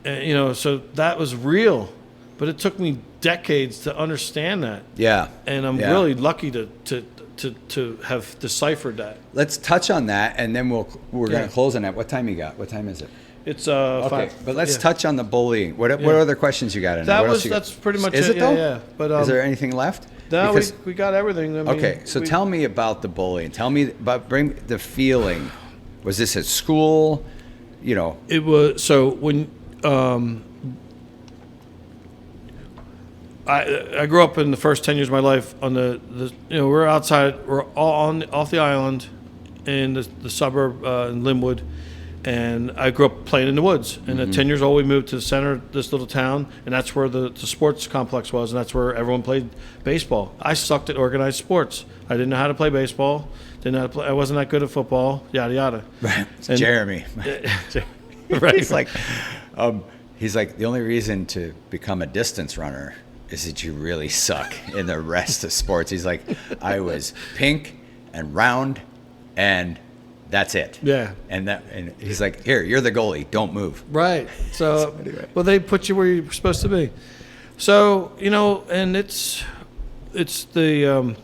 and so that was real. But it took me decades to understand that. Yeah. And I'm really lucky to have deciphered that. Let's touch on that, and then we're going to close on that. What time you got? What time is it? It's okay. 5. But let's touch on the bullying. What other questions you got in there? That's pretty much is it though? Yeah. But is there anything left? No, we got everything. Okay, so tell me about the bullying. Tell me bring the feeling. Was this at school? It was. So when I grew up in the first 10 years of my life on we're outside, we're all off the island in the suburb in Linwood, and I grew up playing in the woods. And at 10 years old, we moved to the center of this little town, and that's where the sports complex was, and that's where everyone played baseball. I sucked at organized sports. I didn't know how to play baseball. I wasn't that good at football. Yada yada. Right. Jeremy. Right. He's like, the only reason to become a distance runner is that you really suck in the rest of sports. He's like, I was pink and round, and that's it. Yeah. And he's like, here, you're the goalie. Don't move. Right. So anyway. Well, they put you where you're supposed to be. So and it's the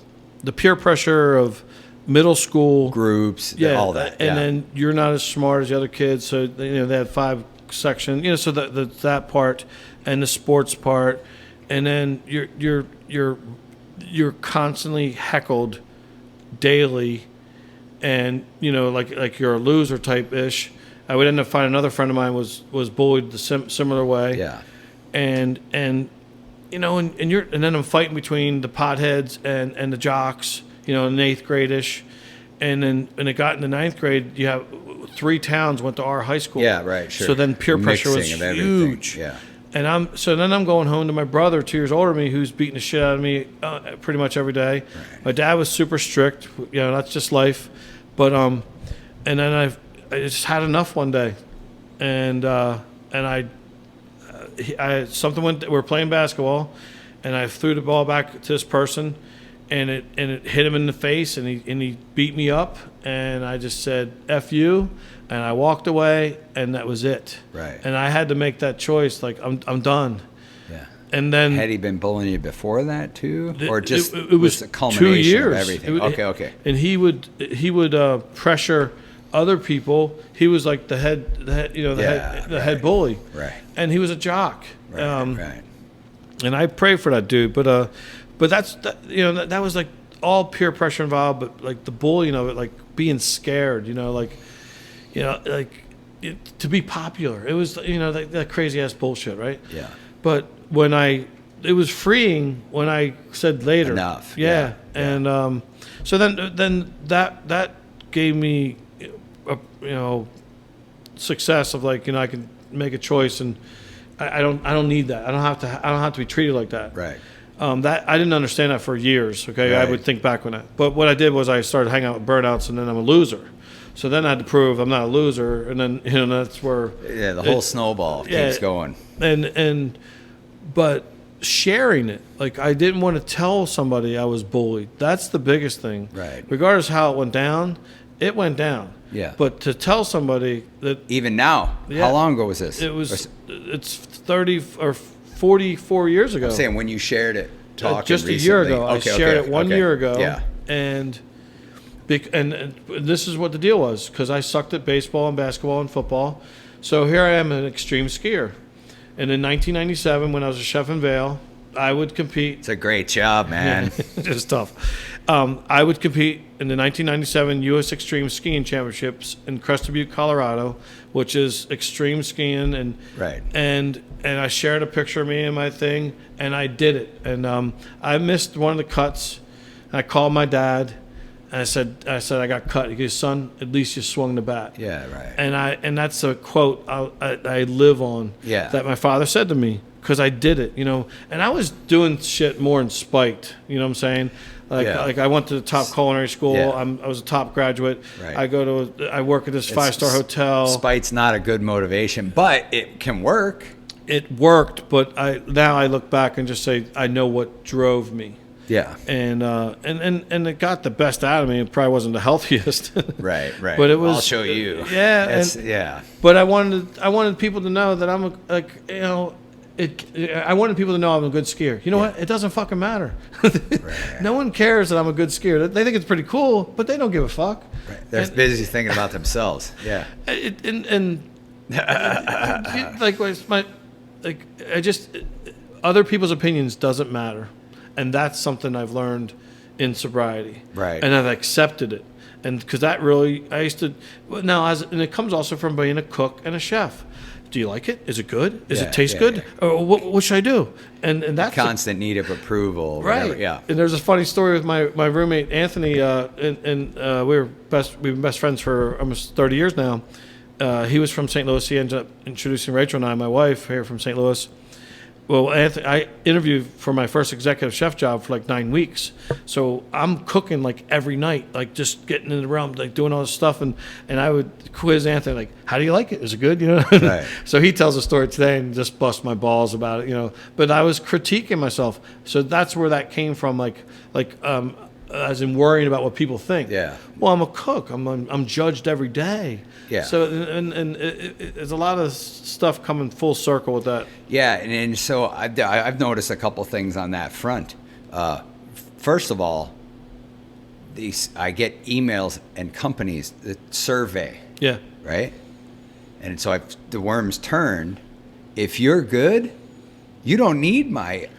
peer pressure of middle school groups, all that. And then you're not as smart as the other kids, so they had 5 sections. So that part and the sports part. And then you're constantly heckled daily, and like you're a loser type ish. I would end up finding another friend of mine was bullied the similar way. Yeah. And and then I'm fighting between the potheads and the jocks, in 8th grade-ish. And then when it got in the 9th grade, you have 3 towns went to our high school. Yeah, right, sure. So then peer pressure was huge. Yeah. And then I'm going home to my brother, 2 years older than me, who's beating the shit out of me pretty much every day. Right. My dad was super strict. That's just life. But and then I just had enough one day, and I something went. We're playing basketball, and I threw the ball back to this person, and it hit him in the face, and he beat me up, and I just said F you, and I walked away, and that was it. Right. And I had to make that choice. Like I'm done. Yeah. And then had he been bullying you before that too, or just it was a culmination 2 years of everything? Okay. And he would pressure other people. He was like the head bully. Right. And he was a jock. Right. And I pray for that dude, but that was like all peer pressure involved, but like the bullying of it, like being scared, to be popular. It was that crazy ass bullshit, right? Yeah. But it was freeing when I said later. Enough. Yeah. And so then that gave me success of I can make a choice, and I don't need that. I don't have to be treated like that. Right. That I didn't understand that for years. Okay. Right. I would think back on that. But what I did was I started hanging out with burnouts, and then I'm a loser. So then I had to prove I'm not a loser, and then that's where the whole snowball keeps going. But sharing it, like I didn't want to tell somebody I was bullied. That's the biggest thing. Right. Regardless of how it went down, it went down. Yeah. But to tell somebody that even now, how long ago was this? It's 30 or 44 years ago. I'm saying when you shared it, just a year ago. I shared it 1 year ago. Yeah. And this is what the deal was, because I sucked at baseball and basketball and football. So here I am, an extreme skier. And in 1997, when I was a chef in Vail, I would compete. It's a great job, man. It's tough. I would compete in the 1997 U.S. Extreme Skiing Championships in Crested Butte, Colorado, which is extreme skiing. And right. And I shared a picture of me and my thing, and I did it. And I missed one of the cuts. I called my dad. And I said I got cut. He goes, son, at least you swung the bat. Yeah, right. And that's a quote I live on. Yeah. That my father said to me, because I did it, And I was doing shit more in spite. You know what I'm saying? Like I went to the top culinary school. Yeah. I was a top graduate. Right. I work at this 5-star hotel. Spite's not a good motivation, but it can work. It worked, but now I look back and just say I know what drove me. Yeah. And it got the best out of me. It probably wasn't the healthiest. Right. But it was. I'll show you. Yeah. But I wanted people to know that I'm I wanted people to know I'm a good skier. You know what? It doesn't fucking matter. Right. No one cares that I'm a good skier. They think it's pretty cool, but they don't give a fuck. Right. They're busy thinking about themselves. Yeah. Other people's opinions doesn't matter. And that's something I've learned in sobriety. Right. And I've accepted it. And because that really, I used to, and it comes also from being a cook and a chef. Do you like it? Is it good? Does it taste good? Yeah. Or what should I do? And that's constant need of approval. Right. Whatever. Yeah. And there's a funny story with my roommate, Anthony, and we've been best friends for almost 30 years now. He was from St. Louis. He ended up introducing Rachel and I, my wife, here from St. Louis. Well, Anthony, I interviewed for my first executive chef job for 9 weeks. So I'm cooking every night, just getting in the realm, doing all this stuff. And I would quiz Anthony, how do you like it? Is it good? Right. So he tells a story today and just busts my balls about it, But I was critiquing myself. So that's where that came from, as in worrying about what people think. Yeah. Well, I'm a cook. I'm judged every day. Yeah. So and there's a lot of stuff coming full circle with that. Yeah, and so I've noticed a couple things on that front. First of all, I get emails and companies that survey. Yeah. Right. And so the worms turned. If you're good, you don't need my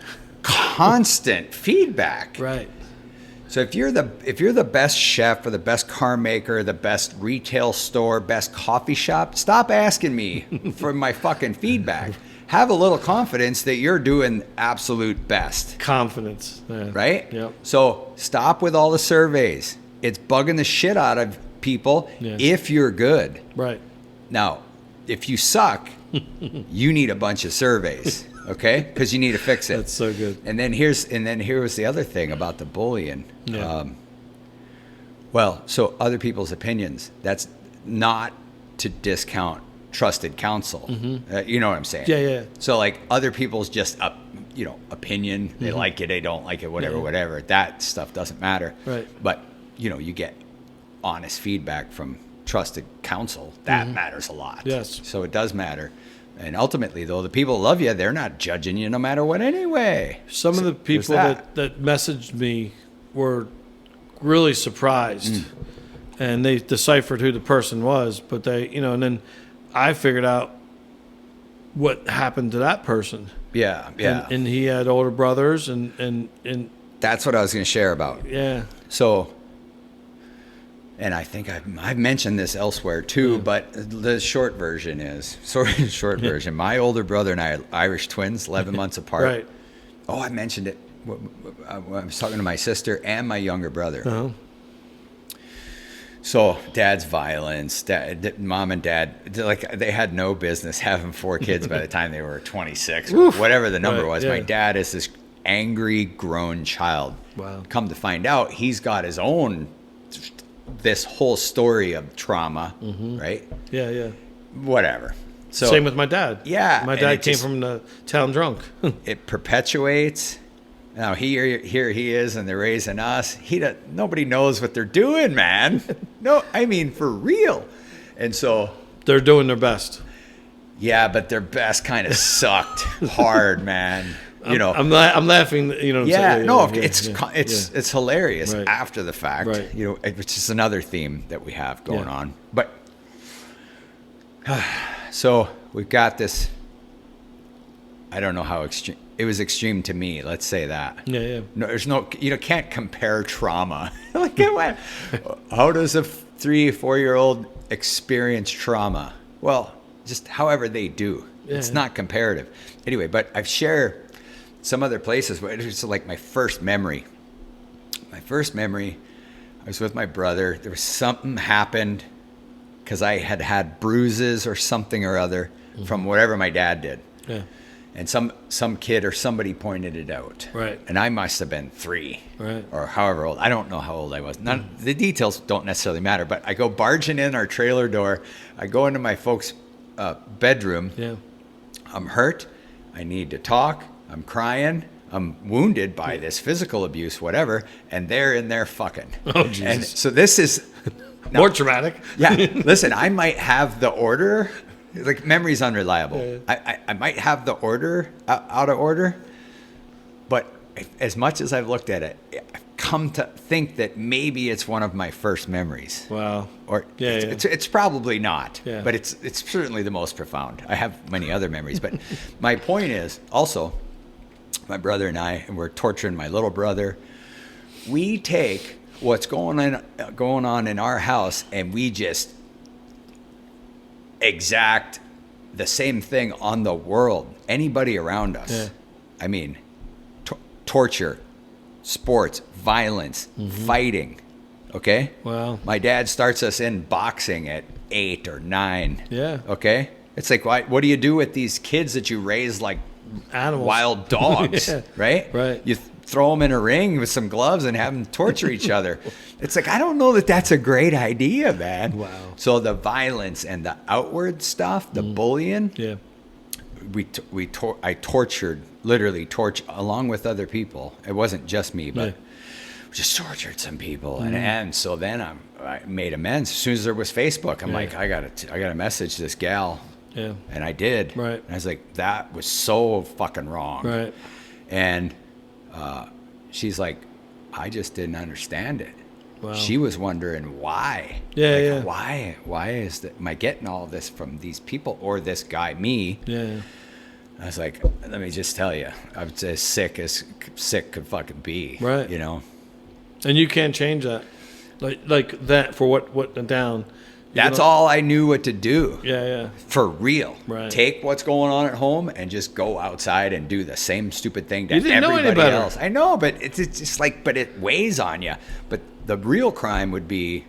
constant feedback. Right. So if you're the best chef or the best car maker, the best retail store, best coffee shop, stop asking me for my fucking feedback. Have a little confidence that you're doing absolute best. Confidence. Yeah. Right? Yep. So stop with all the surveys. It's bugging the shit out of people if you're good. Right. Now, if you suck, you need a bunch of surveys, okay? Because you need to fix it. That's so good. And then here was the other thing about the bullying. Yeah. So other people's opinions. That's not to discount trusted counsel. You know what I'm saying? Yeah. So like other people's just opinion. They like it, they don't like it, whatever. That stuff doesn't matter. Right. But you get honest feedback from trusted counsel. That matters a lot. Yes. So it does matter. And ultimately, though, the people who love you, they're not judging you no matter what anyway. Some of the people that messaged me were really surprised. And they deciphered who the person was. But they, and then I figured out what happened to that person. Yeah. And he had older brothers and that's what I was going to share about. Yeah. So, and I think I've mentioned this elsewhere too, but the short version is, version, my older brother and I are Irish twins, 11 months apart. Right. Oh, I mentioned it. I was talking to my sister and my younger brother. Uh-huh. So dad's violence, mom and dad, they had no business having 4 kids by the time they were 26, or whatever the number was. Yeah. My dad is this angry, grown child. Wow. Come to find out, he's got his own, this whole story of trauma, right? Yeah. Whatever. So same with my dad. Yeah. My dad came from the town drunk. It perpetuates. Now here he is, and they're raising us. Nobody knows what they're doing, man. No, I mean for real. And so they're doing their best. Yeah, but their best kind of sucked hard, man. I'm laughing. It's hilarious after the fact. Right. Which is another theme that we have going on. But so we've got this. I don't know how extreme. It was extreme to me. Let's say that. Yeah. No, there's no. Can't compare trauma. Like what? How does a 3-4-year-old experience trauma? Well, just however they do. Yeah, it's not comparative. Anyway, but I've shared some other places where it was like my first memory. I was with my brother. There was something happened because I had bruises or something or other from whatever my dad did. Yeah. And some kid or somebody pointed it out. Right. And I must have been 3. Right. Or however old. I don't know how old I was. The details don't necessarily matter. But I go barging in our trailer door. I go into my folks' bedroom. Yeah. I'm hurt. I need to talk. I'm crying. I'm wounded by this physical abuse, whatever. And they're in there fucking. Oh, Jesus. And so this is... More traumatic. Yeah. Listen, I might have the order... Like, memory's unreliable. Yeah. I might have the order out of order, but as much as I've looked at it, I've come to think that maybe it's one of my first memories. Wow. Or it's probably not, but it's certainly the most profound. I have many other memories, but my point is also, my brother and I, and we're torturing my little brother. We take what's going on in our house, and we just exact the same thing on the world, anybody around us. Yeah. I mean, torture, sports, violence, fighting. Okay. Wow. My dad starts us in boxing at 8 or 9. Yeah. Okay. It's like, what do you do with these kids that you raise like animals, wild dogs? Right. You throw them in a ring with some gloves and have them torture each other. It's like, I don't know that that's a great idea, man. Wow. So the violence and the outward stuff, the bullying, I tortured, literally along with other people. It wasn't just me, but we just tortured some people. And so then I made amends. As soon as there was Facebook, I'm like, I gotta message this gal. Yeah. And I did. Right. And I was like, that was so fucking wrong. Right. And she's like, I just didn't understand it. Wow. She was wondering why. Why is that? Am I getting all this from these people or this guy, me? Yeah. I was like, let me just tell you, I was as sick could fucking be. Right. And you can't change that. Like that for what went down. That's all I knew what to do. Yeah. For real. Right. Take what's going on at home and just go outside and do the same stupid thing that you didn't everybody know any better. else. I know, but it's just like, but it weighs on you. But the real crime would be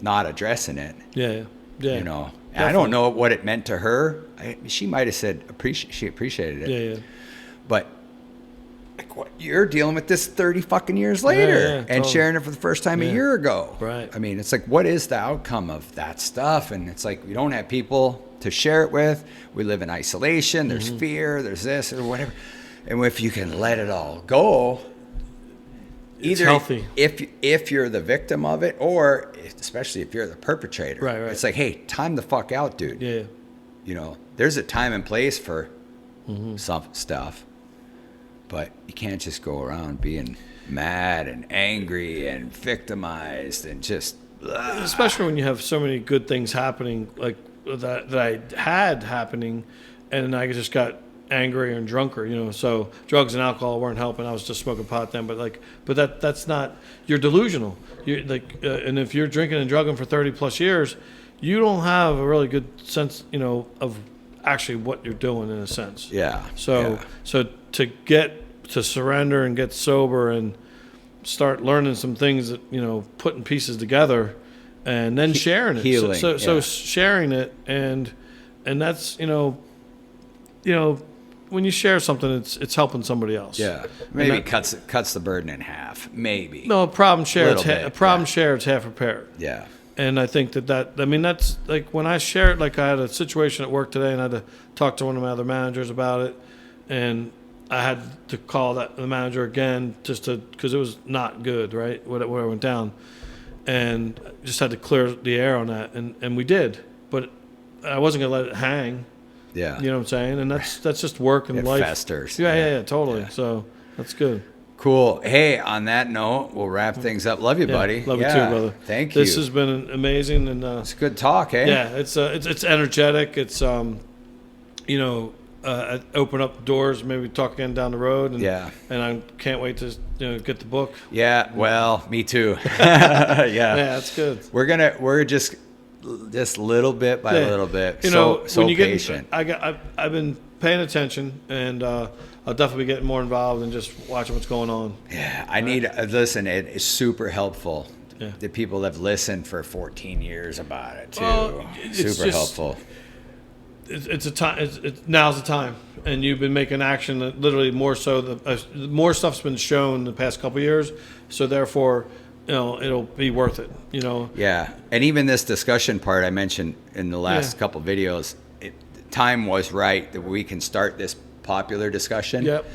not addressing it. Yeah. You know, and I don't know what it meant to her. She might have said she appreciated it. Yeah. But like, what, you're dealing with this 30 fucking years later and totally. sharing it for the first time a year ago. Right. I mean, it's like, what is the outcome of that stuff? And it's like, we don't have people to share it with. We live in isolation. There's fear. There's this or whatever. And if you can let it all go, It's either healthy. if you're the victim of it, or especially if you're the perpetrator, Right. it's like, hey, time the fuck out, dude. Yeah. You know, there's a time and place for some stuff, but you can't just go around being mad and angry and victimized and just. Especially when you have so many good things happening, like that I had happening, and then I just got angrier and drunker, you know. So drugs and alcohol weren't helping. I was just smoking pot then, but that's not. You're delusional. You like, and if you're drinking and drugging for 30 plus years, you don't have a really good sense, you know, of actually what you're doing in a sense. Yeah. So to get to surrender and get sober and start learning some things that, you know, putting pieces together and then sharing it. Healing. So sharing it and that's, you know, when you share something, it's helping somebody else. Yeah. Maybe cuts the burden in half. Maybe. No, a problem shared. Little Shared is half repaired. Yeah. And I think that's like when I shared, like I had a situation at work today and I had to talk to one of my other managers about it. And I had to call the manager again because it was not good, right? Where it went down. And just had to clear the air on that. And we did. But I wasn't going to let it hang. Yeah. You know what I'm saying? And that's just work and life. It festers. Yeah, totally. Yeah. So that's good. Cool. Hey, on that note, we'll wrap things up. Love you, buddy. Love you too, brother. Thank you. This has been amazing, and it's a good talk, eh? Yeah, it's energetic. It's open up doors. Maybe talk again down the road. And, and I can't wait to get the book. Yeah. Well, me too. Yeah. Yeah, that's good. We're just little bit by little bit. So when you patient. I've been paying attention, and I'll definitely be getting more involved and just watching what's going on. Yeah, I need listen. It is super helpful. Yeah. The people have listened for 14 years about it too. Well, super helpful. It's a time. Now's the time, and you've been making action. That literally more so. More stuff's been shown the past couple of years, so therefore, it'll be worth it. Yeah, and even this discussion part I mentioned in the last couple of videos, time was right that we can start this popular discussion. Yep.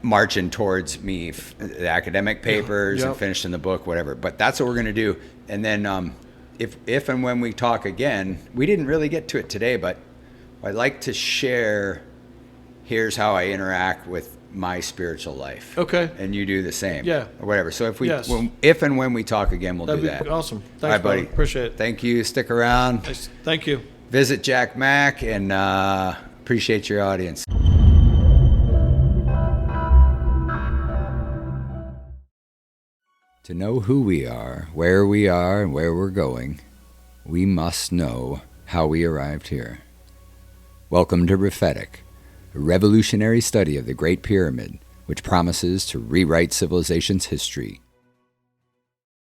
Marching towards the academic papers and finishing the book, whatever. But that's what we're going to do. And then if and when we talk again, we didn't really get to it today, but I'd like to share, here's how I interact with my spiritual life. Okay. And you do the same. Yeah. Or whatever. So if and when we talk again, we'll do that. That'd be awesome. Thanks, all right, buddy. Appreciate it. Thank you. Stick around. Thank you. Visit Jack Mack and appreciate your audience. To know who we are, and where we're going, we must know how we arrived here. Welcome to Rephetic, a revolutionary study of the Great Pyramid, which promises to rewrite civilization's history.